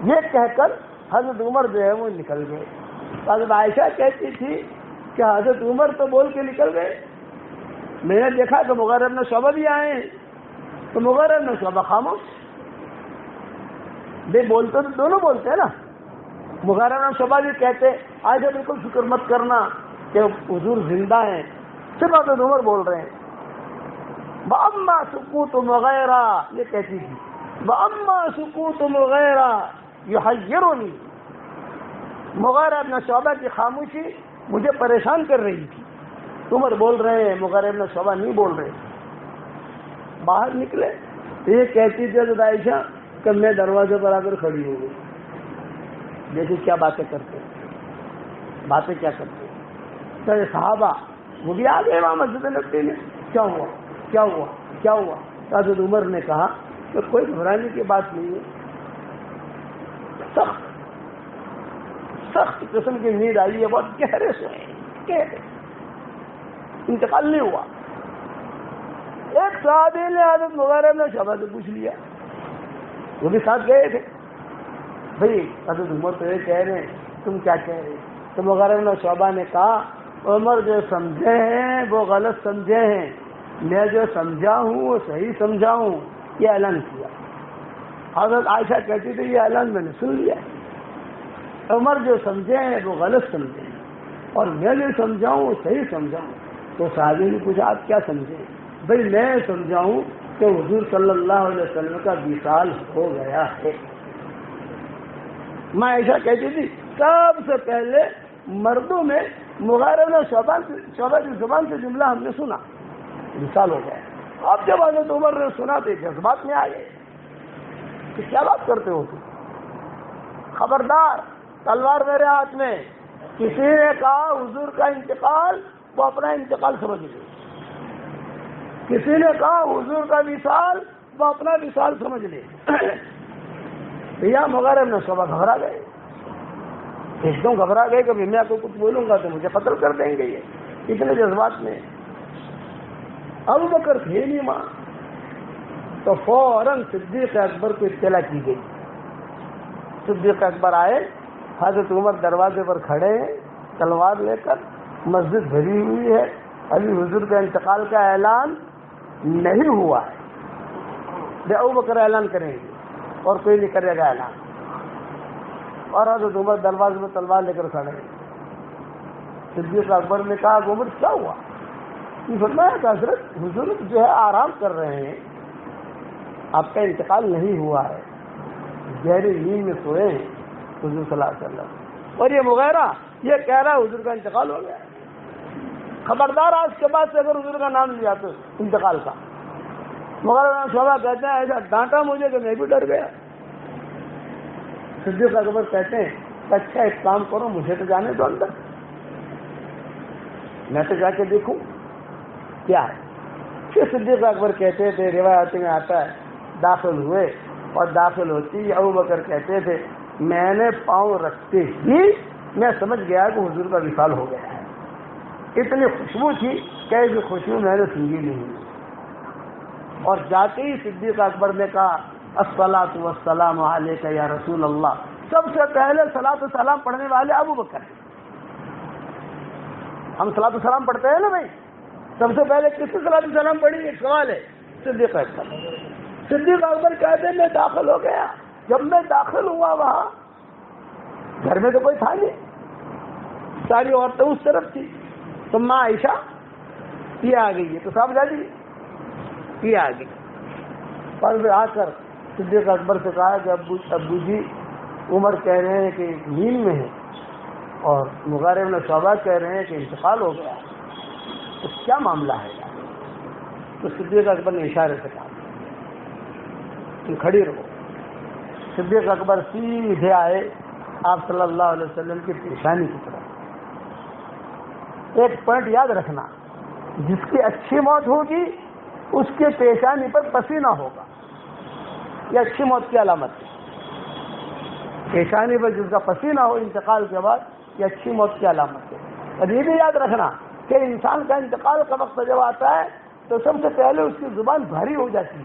S1: یہ کہہ کر حضرت عمر جو ہے وہ نکل گئے. حضرت عائشہ کہتی تھی کہ حضرت عمر تو بول کے نکل گئے. میں نے دیکھا کہ مغیرہ ابن شعبہ بھی آئے ہیں، تو مغیرہ ابن شعبہ خاموش. بے بولتے تو دونوں بولتے ہیں نا. مغیرہ ابن شعبہ بھی کہتے عائشہ بالکل فکر مت کرنا کہ حضور زندہ ہیں. صرف حضرت عمر بول رہے ہیں. وَأَمَّا سُكُوتُ مُغِيرَةٍ، یہ کہتی تھی وَأَمَّا سُكُوتُ مُغِيرَةٍ يُحَيِّرُنِي. مغیرہ ابن شعبہ کی خاموشی مجھے پریشان کر رہی تھی. عمر بول رہے ہیں، مغیرہ ابن شعبہ نہیں بول رہے. باہر نکلے یہ کہتی تھی حضرت عائشہ کہ میں دروازے پر آ کر کھڑی ہو گئی. دیکھیں کیا باتیں کرتے ہیں، باتیں کیا کرتے ہیں. تو صحابہ وہ بھی آ گئے وہاں مسجد نبوی میں. کیا ہوا کیا ہوا کیا ہوا؟ حضرت عمر نے کہا کہ کوئی گھبرانے کی بات نہیں ہے. سخت قسم کی نیند آئی ہے، بہت گہرے سے انتقال نہیں ہوا. ایک صحابی نے حضرت مغیرہ بن شعبہ سے پوچھ لیا، وہ بھی ساتھ گئے تھے، بھائی حضرت عمر تو یہ کہہ رہے ہیں، تم کیا کہہ رہے؟ تو مغیرہ بن شعبہ نے کہا عمر جو سمجھے ہیں وہ غلط سمجھے ہیں، میں جو سمجھا ہوں وہ صحیح سمجھا ہوں، یہ اعلان کیا۔ حضرت عائشہ کہتی تھی یہ اعلان میں نے سن لیا، عمر جو سمجھے ہیں وہ غلط سمجھے ہیں اور میں جو سمجھاؤں وہ صحیح سمجھاؤں۔ تو صحابی نے پوچھا آپ کیا سمجھیں؟ بھائی میں سمجھاؤں کہ حضور صلی اللہ علیہ وسلم کا وصال ہو گیا ہے۔ میں عائشہ کہتی تھی سب سے پہلے مردوں میں مغیرہ بن شعبہ کی زبان سے جملہ ہم نے سنا، وصال ہو گیا۔ اب جب حضرت عمر نے سنا تو جذبات میں آ گئے کہ کیا بات کرتے ہو تم، خبردار تلوار میرے ہاتھ میں، کسی نے کہا حضور کا انتقال وہ اپنا انتقال سمجھ لے، کسی نے کہا حضور کا وصال وہ اپنا وصال سمجھ لے۔ بھیا مغیرہ بن شعبہ گھبرا گئے، ایک دم گھبرا گئے کہ میں کو کچھ بولوں گا تو مجھے قتل کر دیں گے، یہ اتنے جذبات میں۔ ابو بکر تھے نہیں ماں، تو فوراً صدیق اکبر کو اطلاع کی گئی۔ صدیق اکبر آئے، حضرت عمر دروازے پر کھڑے ہیں تلوار لے کر، مسجد بھری ہوئی ہے، ابھی حضور کا انتقال کا اعلان نہیں ہوا ہے، ابو بکر اعلان کریں گے اور کوئی نہیں کرے گا اعلان، اور حضرت عمر دروازے میں تلوار لے کر کھڑے ہیں۔ صدیق اکبر نے کہا کہ عمر کیا ہوا؟ یہ فرمایا کہ حضرت حضور جو ہے آرام کر رہے ہیں، آپ کا انتقال نہیں ہوا ہے، گہری نیند میں سوئے ہیں حضور صلی اللہ علیہ وسلم، اور یہ مغیرہ یہ کہہ رہا ہے حضور کا انتقال ہو گیا ہے۔ خبردار آج کے بعد سے اگر حضور کا نام لیا تو انتقال کا۔ مغیرہ بن شعبہ کہتے ہیں ایسا ڈانٹا مجھے کہ میں بھی ڈر گیا۔ صدیق اکبر کہتے ہیں اچھا ایک کام کرو، مجھے تو جانے دو اندر، میں تو جا کے دیکھوں کیا ہے۔ پھر صدیق اکبر کہتے تھے، روایت میں آتا ہے داخل ہوئے، اور داخل ہوتی ابو بکر کہتے تھے میں نے پاؤں رکھتے ہی میں سمجھ گیا کہ حضور کا وصال ہو گیا ہے، اتنی خوشبو تھی کہ ایسی خوشبو میں نے سنگی نہیں۔ اور جاتے ہی صدیق اکبر نے کہا الصلاۃ والسلام علیک یا رسول اللہ، سب سے پہلے صلاۃ و سلام پڑھنے والے ابو بکر ہیں۔ ہم صلاۃ و سلام پڑھتے ہیں نا بھائی، سب سے پہلے کس سے صلاۃ و سلام پڑھی؟ ایک سوال ہے، صدیق اکبر۔ صدیق اکبر کہتے ہیں میں داخل ہو گیا، جب میں داخل ہوا وہاں گھر میں تو کوئی تھا نہیں، ساری عورتیں اس طرف تھی، تو ماں عائشہ یہ آ گئی ہے تو صاحب جاتی یہ آ گئی، پر آ کر صدیق اکبر سے کہا کہ ابو جی عمر کہہ رہے ہیں کہ نیند میں ہے اور مغیرہ بن شعبہ کہہ رہے ہیں کہ انتقال ہو گیا، تو کیا معاملہ ہے؟ تو صدیق اکبر نے اشارے سے کہا تم کھڑی رہو۔ صدیق اکبر سیدھے آئے آپ صلی اللہ علیہ وسلم کی پیشانی کی طرف۔ ایک پوائنٹ یاد رکھنا، جس کی اچھی موت ہوگی اس کے پیشانی پر پسینہ ہوگا، یہ اچھی موت کی علامت ہے۔ پیشانی پر جس کا پسینہ ہو انتقال کے بعد، یہ اچھی موت کی علامت ہے۔ اور یہ بھی یاد رکھنا کہ انسان کا انتقال کا وقت جب آتا ہے تو سب سے پہلے اس کی زبان بھاری ہو جاتی ہے،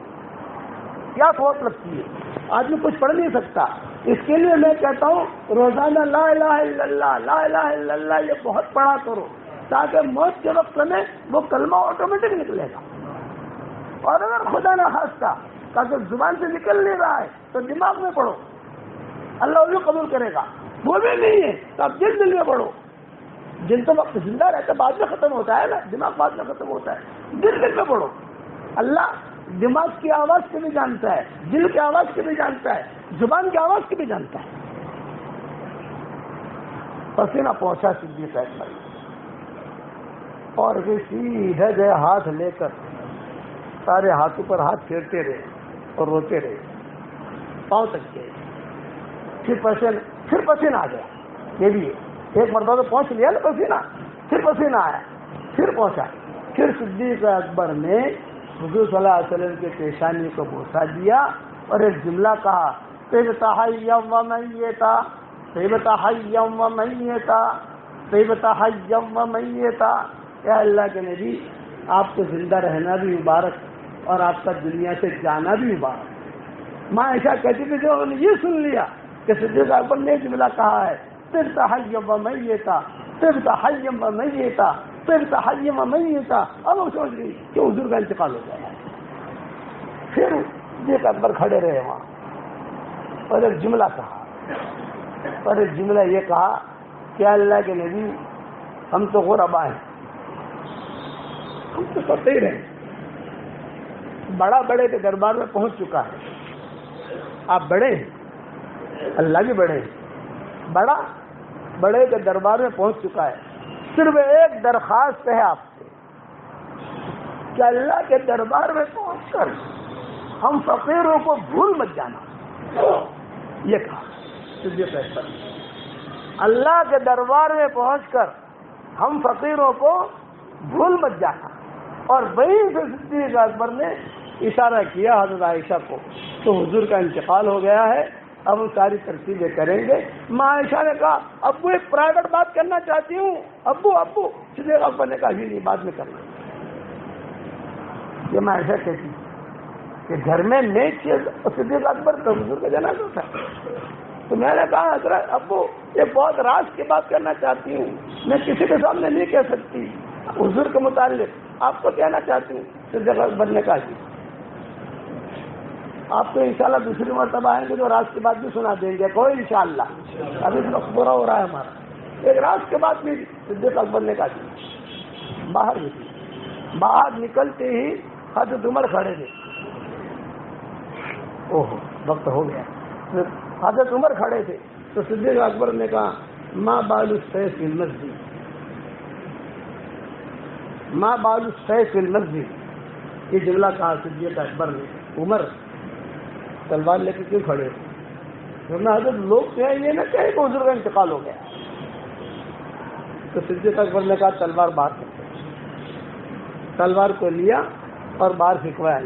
S1: پیاس بہت لگتی ہے، آدمی کچھ پڑھ نہیں سکتا۔ اس کے لیے میں کہتا ہوں روزانہ لا الہ الا اللہ لا الہ الا اللہ یہ بہت پڑھا کرو، تاکہ موت کے وقت میں وہ کلمہ آٹومیٹک نکلے گا۔ اور اگر خدا نہ خواستہ تاکہ زبان سے نکل نہیں رہا ہے تو دماغ میں پڑھو، اللہ وہ بھی قبول کرے گا۔ وہ بھی نہیں ہے تو آپ دل میں پڑھو، دل تو وقت زندہ رہتا ہے، بعد میں ختم ہوتا ہے نا، دماغ بعد میں ختم ہوتا ہے، دل میں پڑھو۔ اللہ دماغ کی آواز کو بھی جانتا ہے، دل کی آواز کو بھی جانتا ہے، زبان کی آواز کو بھی جانتا ہے۔ پسینہ پہنچا صدیق اکبر اور سیدھے گئے ہاتھ لے کر سارے ہاتھوں پر ہاتھ پھیرتے رہے اور روتے رہے، پاؤں تک گئے، پھر پسینہ آ گیا۔ یہ بھی ایک مرتبہ پہنچ لیا نا پسینہ، پھر پسینہ آیا، پھر پہنچا، پھر صدیق اکبر نے حضور صلی اللہ علیہ وسلم کے پیشانی کو بوسہ دیا اور ایک جملہ کہا طیبۃ حیا و میتا طیبۃ حیا و میتا طیبۃ حیا و میتا۔ اے اللہ کے نبی آپ کو زندہ رہنا بھی مبارک اور آپ کا دنیا سے جانا بھی مبارک۔ ماں عائشہ کہتی تھی جو انہوں نے یہ سن لیا کہ صدیق اکبر نے جملہ کہا ہے طبت حیا ومیتا، طبت حیا ومیتا، طبت حیا ومیتا، اب وہ سمجھ گئی کہ حضور کا انتقال ہو گیا ہے۔ پھر صدیق اکبر کھڑے رہے وہاں اور ایک جملہ کہا، اور ایک جملہ یہ کہا کہ اللہ کے نبی ہم تو غربا ہیں، ہم تو فقیر ہیں، بڑا بڑے کے دربار میں پہنچ چکا ہے، آپ بڑے ہیں، اللہ بھی بڑے ہیں، بڑا بڑے کے دربار میں پہنچ چکا ہے، صرف ایک درخواست ہے آپ سے کہ اللہ کے دربار میں پہنچ کر ہم فقیروں کو بھول مت جانا۔ یہ کہا صدیق اکبر، اللہ کے دربار میں پہنچ کر ہم فقیروں کو بھول مت جانا، اور وہیں سے صدیق اکبر نے اشارہ کیا حضرت عائشہ کو، تو حضور کا انتقال ہو گیا ہے، اب ہم ساری ترتیبیں کریں گے۔ ماں عائشہ نے کہا ابو ایک پرائیویٹ بات کرنا چاہتی ہوں، ابو صدیق اکبر نے کہا نہیں بعد میں کرنا۔ یہ ماں عائشہ کہتی کہ گھر میں نیک چیز صدیق اکبر کا حضور کا جنازہ تھا، تو میں نے کہا حضرت ابو یہ بہت راز کی بات کرنا چاہتی ہوں، میں کسی کے سامنے نہیں کہہ سکتی، حضور کے متعلق آپ کو کہنا چاہتی ہوں۔ صدیق اکبر نے کہا جی آپ تو انشاءاللہ دوسری مرتبہ آئیں گے تو راز کی بات بھی سنا دیں گے، کوئی انشاءاللہ، ابھی تو پورا ہو رہا ہے ہمارا، ایک راز کی بات بھی۔ صدیق اکبر نے کہا جی باہر نکلی، باہر نکلتے ہی حضرت عمر کھڑے تھے، اوہ وقت ہو گیا، حضرت عمر کھڑے تھے، تو صدیق اکبر نے کہا ماں بال السیف فی المسجد، ماں بال السیف فی المسجد، یہ جملہ کہا صدیق اکبر نے۔ عمر تلوار لے کے کیوں کھڑے ہو؟ حضرت لوگ کہیں یہ نہ کہیں کہ حضور کا انتقال ہو گیا، تو صدیق اکبر نے کہا تلوار باہر کرتے، تلوار کو لیا اور باہر پھینکوایا،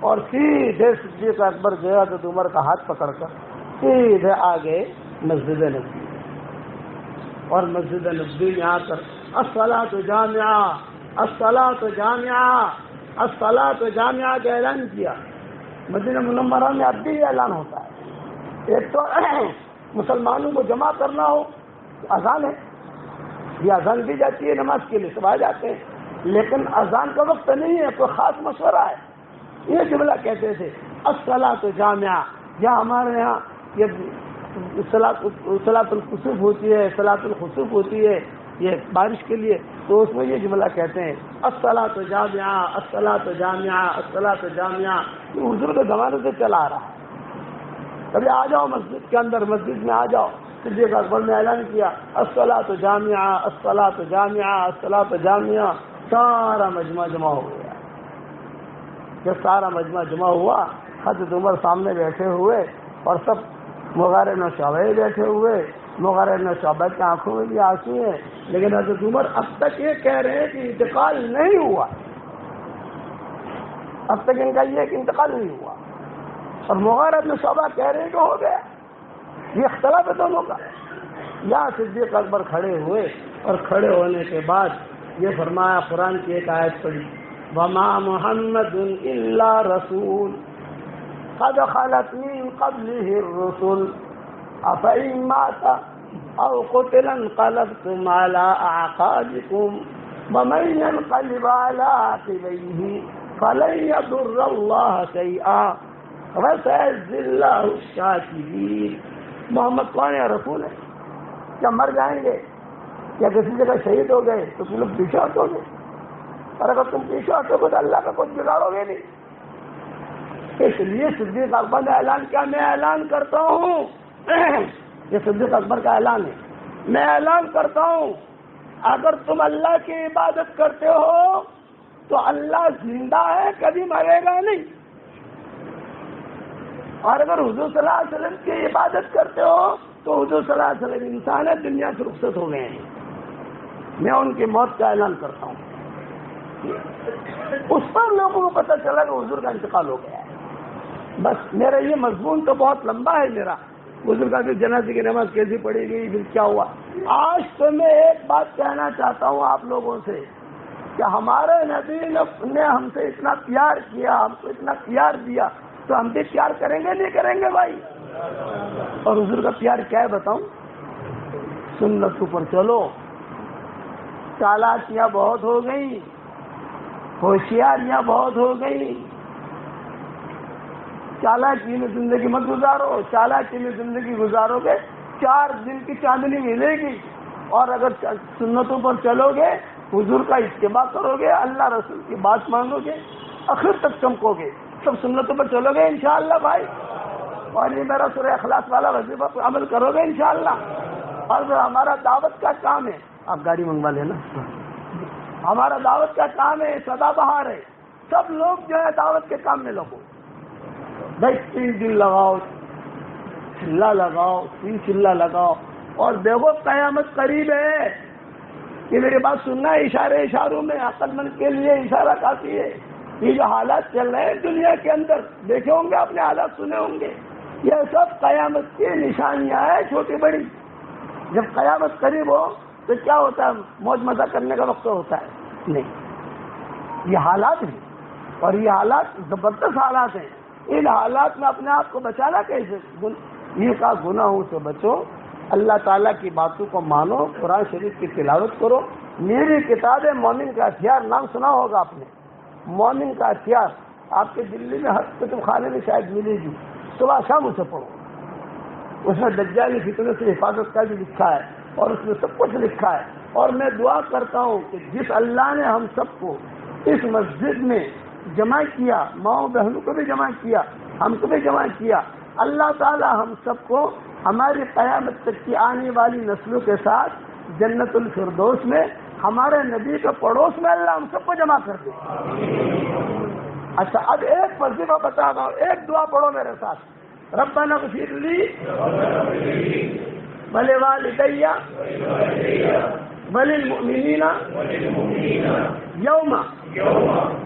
S1: اور سیدھے صدیق اکبر گیا حضرت عمر کا ہاتھ پکڑ کر سیدھے آگے مسجد نبوی، اور مسجد نبوی میں آ کر الصلاۃ جامعہ، الصلاۃ جامعہ، الصلاۃ جامعہ کا اعلان کیا۔ مدینہ منورہ میں اب بھی یہ اعلان ہوتا ہے، ایک تو مسلمانوں کو جمع کرنا ہو اذان ہے، یہ اذان دی جاتی ہے نماز کے لیے، سب آ جاتے ہیں، لیکن اذان کا وقت نہیں ہے، کوئی خاص مشورہ ہے، یہ جملہ کہتے تھے الصلاۃ جامعہ۔ یہاں ہمارے یہاں یہ صلاۃ الخسوف ہوتی ہے، صلاۃ الخسوف ہوتی ہے یہ بارش کے لیے، تو اس میں یہ جملہ کہتے ہیں الصلاۃ جامعہ، الصلاۃ جامعہ، الصلاۃ جامعہ، یہ حضور کے زمانے سے چلا آ رہا ہے۔ کبھی آ جاؤ مسجد کے اندر، مسجد میں آ جاؤ، صدیق اکبر نے اعلان کیا الصلاۃ جامعہ، الصلاۃ جامعہ، الصلاۃ جامعہ، سارا مجمع جمع ہو گیا۔ جب سارا مجمع جمع ہوا، حضرت عمر سامنے بیٹھے ہوئے اور سب مغیرہ بن شعبہ بیٹھے ہوئے، مغیرہ بن شعبہ کی آنکھوں میں بھی آنسو ہیں، لیکن حضرت عمر اب تک یہ کہہ رہے ہیں کہ انتقال نہیں ہوا، اب تک ان کا یہ کہ انتقال نہیں ہوا، اور مغیرہ بن شعبہ کہہ رہے ہیں کہ ہو گیا۔ یہ اختلاف ہے دونوں کا۔ یہاں صدیق اکبر کھڑے ہوئے، اور کھڑے ہونے کے بعد یہ فرمایا، قرآن کی ایک آیت پڑھی وما محمد الا رسول قد خلت من قبله الرسل افإن مات او قتل انقلبتم على اعقابكم ومن ينقلب على عقبيه فلن يضر الله شيئا وسيجزي الله الشاكرين۔ محمد کون ہے؟ رسول ہے، کیا مر جائیں گے، کیا کسی جگہ شہید ہو گئے تو تم لوگ پیچھے ہٹو گے، اور اگر تم پیچھے ہٹو گے تو اللہ کا کچھ بگاڑو گے نہیں۔ اس لیے صدیق اکبر نے اعلان کیا، میں اعلان کرتا ہوں، یہ صدیق اکبر کا اعلان ہے، میں اعلان کرتا ہوں اگر تم اللہ کی عبادت کرتے ہو تو اللہ زندہ ہے، کبھی مرے گا نہیں، اور اگر حضور صلی اللہ علیہ وسلم کی عبادت کرتے ہو تو حضور صلی اللہ علیہ وسلم انسان ہے، دنیا سے رخصت ہو گئے ہیں، میں ان کی موت کا اعلان کرتا ہوں۔ اس پر لوگوں کو پتہ چلا کہ حضور کا انتقال ہو گیا ہے۔ بس میرا یہ مضمون تو بہت لمبا ہے میرا، حضور کا جنازے کی نماز کیسی پڑھی گئی، پھر کیا ہوا۔ آج تو میں ایک بات کہنا چاہتا ہوں آپ لوگوں سے کہ ہمارے نبی نے ہم سے اتنا پیار کیا، ہم کو اتنا پیار دیا، تو ہم بھی پیار کریں گے نہیں کریں گے بھائی؟ اور حضور کا پیار کیا ہے بتاؤں؟ سنتوں پر چلو، چالاکیاں بہت ہو گئی، ہوشیاریاں بہت ہو گئی، چالاکی میں زندگی مت گزارو، چالاکی میں زندگی گزارو گے 4 دن کی چاندنی ملے گی، اور اگر سنتوں پر چلو گے، حضور کا اتباع کرو گے، اللہ رسول کی بات مانگو گے، آخر تک چمکو گے، سب سنتوں پر چلو گے انشاءاللہ بھائی، اور یہ میرا سورہ اخلاص والا وظیفہ پر عمل کرو گے انشاءاللہ۔ اور جو ہمارا دعوت کا کام ہے، آپ گاڑی منگوا لینا، ہمارا دعوت کا کام ہے، سدا بہار ہے، سب لوگ جو ہے دعوت کے کام میں لگو بھائی، 3 دن لگاؤ، چلا لگاؤ، 3 چلا لگاؤ، اور دیکھو قیامت قریب ہے۔ یہ میری بات سننا ہے، اشاروں میں عقل مند کے لیے اشارہ کافی ہے۔ یہ جو حالات چل رہے ہیں دنیا کے اندر، دیکھے ہوں گے، اپنے حالات سنے ہوں گے، یہ سب قیامت کی نشانیاں ہیں، چھوٹی بڑی۔ جب قیامت قریب ہو تو کیا ہوتا ہے؟ موج مزہ کرنے کا وقت ہوتا ہے؟ نہیں، یہ حالات ہیں، اور یہ حالات زبردست حالات ہیں۔ ان حالات میں اپنے آپ کو بچانا کیسے؟ یہ کا گناہوں سے بچو، اللہ تعالیٰ کی باتوں کو مانو، قرآن شریف کی تلاوت کرو۔ میری کتاب ہے مومن کا ہتھیار، نام سنا ہوگا آپ نے، مومن کا ہتھیار، آپ کے دلی میں ہر کتب خانے میں شاید ملے گی، صبح شام اسے پڑھو۔ اس میں دجالی فتنے سے حفاظت کا بھی لکھا ہے، اور اس میں سب کچھ لکھا ہے۔ اور میں دعا کرتا ہوں کہ جس اللہ نے ہم سب کو اس مسجد میں جمع کیا، ماؤں بہنوں کو بھی جمع کیا، ہم کو بھی جمع کیا، اللہ تعالی ہم سب کو ہماری قیامت تک کی آنے والی نسلوں کے ساتھ جنت الفردوس میں، ہمارے نبی کے پڑوس میں اللہ ہم سب کو جمع کر دے۔ اچھا، اب ایک وظیفہ بتا رہا ہوں، ایک دعا پڑھو میرے ساتھ، ربنا اغفر لی ولوالدی وللمؤمنین یوم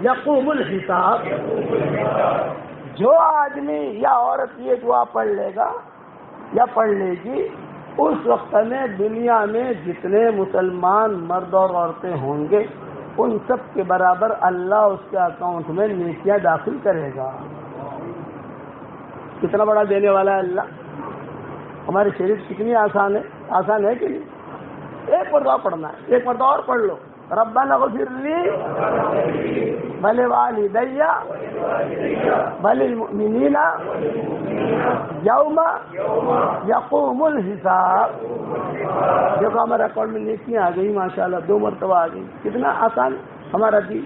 S1: یقوم الحساب۔ جو آدمی یا عورت یہ دعا پڑھ لے گا یا پڑھ لے گی، اس وقت میں دنیا میں جتنے مسلمان مرد اور عورتیں ہوں گے، ان سب کے برابر اللہ اس کے اکاؤنٹ میں نیکیاں داخل کرے گا۔ کتنا بڑا دینے والا ہے اللہ۔ ہماری شریعت کتنی آسان ہے، آسان ہے کہ نہیں؟ ایک مرتبہ پڑھنا ہے، ایک مرتبہ اور پڑھ لو، ربنا اغفر لی ولوالدی وللمؤمنین یوم یقوم الحساب۔ دیکھو ہمارے اکاؤنٹ میں نیکیاں آ گئی، ماشاءاللہ 2 مرتبہ آ گئی، کتنا آسان ہمارا دین۔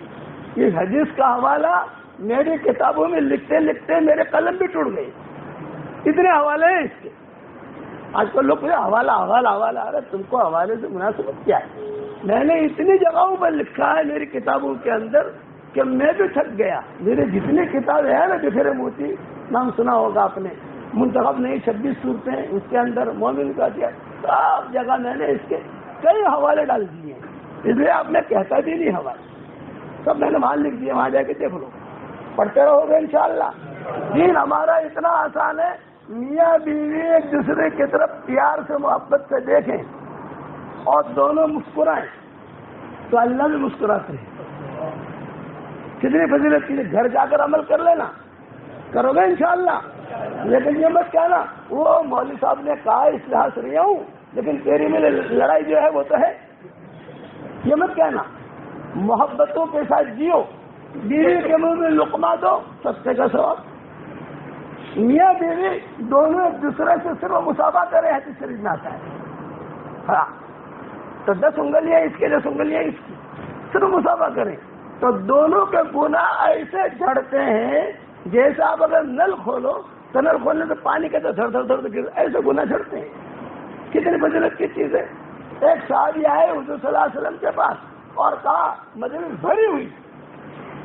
S1: اس حدیث کا حوالہ میری کتابوں میں لکھتے لکھتے میرے قلم بھی ٹوٹ گئے، اتنے حوالے ہیں اس کے۔ آج کل لوگ حوالہ ارے تم کو حوالے سے مناسبت کیا ہے؟ میں نے اتنی جگہوں پر لکھا ہے میری کتابوں کے اندر کہ میں بھی تھک گیا۔ میرے جتنی کتابیں ہیں نا، بکھرے موتی، نام سنا ہوگا آپ نے، منتخب نہیں 26 صورتیں، اس کے اندر مومن کا کیا، سب جگہ میں نے اس کے کئی حوالے ڈال دیے ہیں، اس لیے آپ نے کہتا بھی نہیں حوالے، سب میں نے وہاں لکھ دیے، وہاں جا کے دیکھ لو، پڑھتے رہو گے انشاءاللہ۔ دین ہمارا اتنا آسان ہے، میاں بیوی ایک دوسرے کی طرف پیار سے محبت سے دیکھیں اور دونوں مسکرائیں تو اللہ بھی مسکراتے ہیں۔ کتنی فضیلت کی، گھر جا کر عمل کر لینا، کرو گے انشاءاللہ۔ لیکن یہ مت کہنا وہ مولوی صاحب نے کہا اس لحاظ سے رہا ہوں، لیکن تیری میں لڑائی جو ہے وہ تو ہے، یہ مت کہنا۔ محبتوں کے ساتھ جیو، بیوی کے منہ میں لقمہ دو، صدقے کا ثواب۔ میاں بیوی دونوں ایک دوسرے سے صرف مسابقہ کرے، حدیث شریف میں آتا ہے، ہاں تو 10 انگلیاں اس کے، 10 انگلیاں اس کی، صرف مسابقہ کریں تو دونوں کے گناہ ایسے جھڑتے ہیں جیسے آپ اگر نل کھولو تو نل کھولنے سے پانی کے تو دھڑ دھڑ دھڑ گر، ایسے گناہ جھڑتے ہیں۔ کتنی فضیلت کی چیز ہے۔ ایک صحابی آئے حضور صلی اللہ علیہ وسلم کے پاس اور کہا، مجلس بھری ہوئی،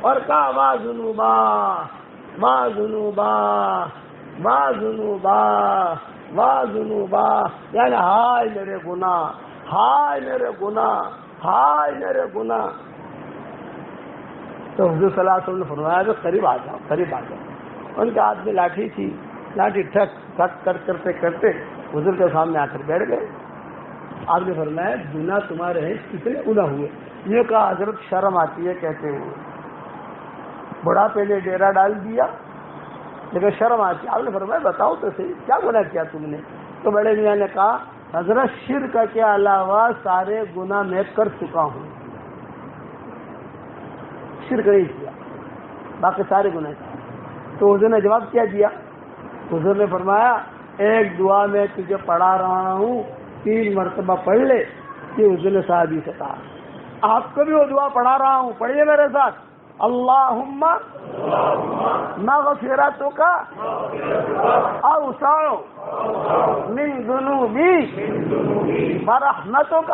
S1: اور کہا واہ ذنوبا واہ ذنوبا واہ ذنوبا واہ ذنوبا، یعنی ہائے میرے گناہ، ہائے میرے گناہ، ہائے میرے گناہ۔ تو حضور صلی اللہ علیہ وسلم نے فرمایا کہ قریب آ جاؤ، قریب آ جاؤ۔ ان کے ہاتھ میں لاٹھی تھی، لاٹھی ٹھک ٹھک کرتے کرتے حضور کے سامنے آ کر بیٹھ گئے۔ آپ نے فرمایا گناہ تمہارے ہیں، کتنے گناہ ہوئے؟ یہ کہا حضرت شرم آتی ہے کہتے ہوئے. بڑھاپے نے ڈیرا ڈال دیا لیکن شرم آتی ہے. آپ نے فرمایا بتاؤ تو صحیح کیا گناہ کیا تم نے؟ تو بڑے میاں نے کہا حضرت شرک کے علاوہ سارے گناہ میں کر چکا ہوں. شرک نہیں کیا باقی سارے گناہ کیا. تو حضور نے جواب کیا دیا؟ حضور نے فرمایا ایک دعا میں تجھے پڑھا رہا ہوں 3 مرتبہ پڑھ لے. کہ حضور نے صحابی سے کہا آپ کو بھی وہ دعا پڑھا رہا ہوں, پڑھیے میرے ساتھ. اللہم مغفرتک اوسع من ذنوبی ورحمتک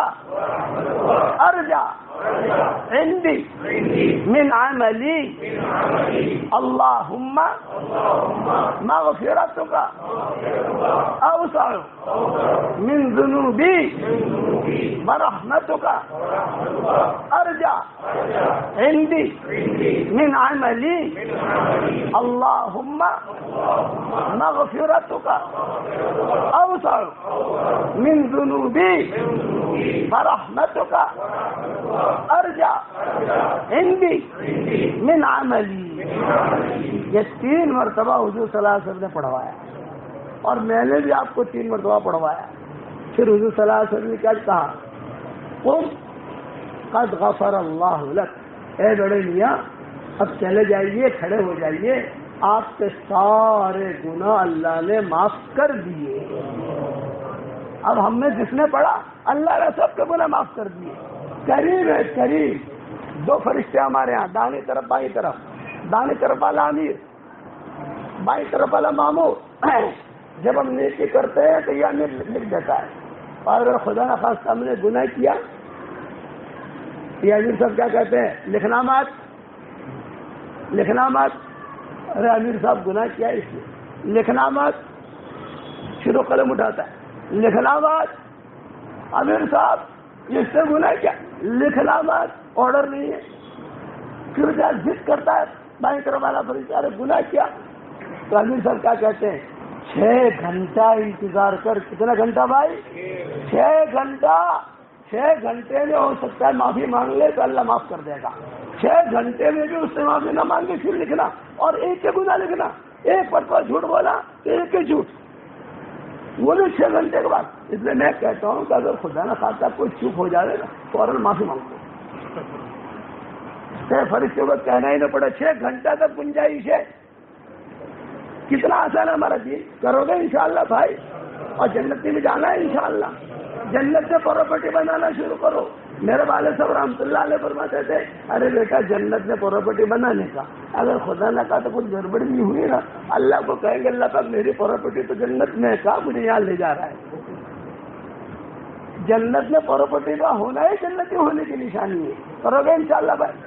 S1: ارجع عندی من عملی. اللہم مغفرتک اوسع من ذنوبی ورحمتک ارجع عندی من عملی. اللہم مغفرتک اوسع من ذنوبی ورحمتک ارجع عندی من عملی. یہ 3 مرتبہ حضور صلی اللہ علیہ وسلم نے پڑھوایا اور میں نے بھی آپ کو 3 مرتبہ پڑھوایا. پھر حضور صلی اللہ علیہ وسلم نے کیا کہا؟ قم قد غفر اللہ لک. اے بڑے میاں اب چلے جائیے, کھڑے ہو جائیے, آپ کے سارے گناہ اللہ نے معاف کر دیے. اب ہم نے جس نے پڑھا اللہ نے سب کے گناہ معاف کر دیے. قریب ہے قریب. 2 فرشتے ہمارے ہاں, دائیں طرف بائیں طرف. دائیں طرف والا امیر, بائیں طرف والا مامور. جب ہم نیکی کرتے ہیں تو یہ امیر لکھ دیتا ہے, اور اگر خدا نخواستہ ہم نے گناہ کیا یہ امیر صاحب کیا کہتے ہیں؟ لکھنا مت, لکھنا مت. ارے امیر صاحب گناہ کیا اس لیے لکھنا مت. شروع قلم اٹھاتا ہے لکھنا مت. امیر صاحب اس سے گناہ کیا لکھنا مت, آرڈر نہیں ہے. پھر کیا ضد کرتا ہے بائیں طرف والا فرشتہ, ارے گناہ کیا. تو امیر صاحب کیا کہتے ہیں؟ 6 گھنٹہ انتظار کر. کتنا گھنٹہ بھائی؟ 6 گھنٹہ. 6 گھنٹے میں ہو سکتا ہے معافی مانگ لے تو اللہ معاف کر دے گا. 6 گھنٹے میں بھی اس سے معافی نہ مانگے پھر لکھنا, اور ایک کے گناہ لکھنا. ایک مرتبہ جھوٹ بولا تو ایک کے جھوٹ, وہ بھی 6 گھنٹے کے بعد. اس لیے میں کہتا ہوں کہ اگر خدا نہ خواستہ کوئی چوک ہو جائے نا فوراً معافی مانگو. فرشتے کو کہنا ہی نہ پڑے. 6 گھنٹہ تک گنجائش ہے. کتنا آسان ہے ہمارا دین. کرو گے انشاءاللہ بھائی, اور جنت میں جانا ہے انشاءاللہ. جنت سے پراپرٹی بنانا شروع کرو. میرے والد صاحب رحمۃ اللہ علیہ فرماتے تھے ارے بیٹا جنت میں پراپرٹی بنانے کا اگر خدا نہ کہا تو کچھ گڑبڑ بھی ہوئی نا, اللہ کو کہیں گے اللہ پاک میری پراپرٹی تو جنت میں ہے, کہا مجھے یہاں لے جا رہا ہے. جنت میں پراپرٹی کا ہونا ہے جنتی ہونے کی نشانی ہے. کرو گے انشاءاللہ بھائی.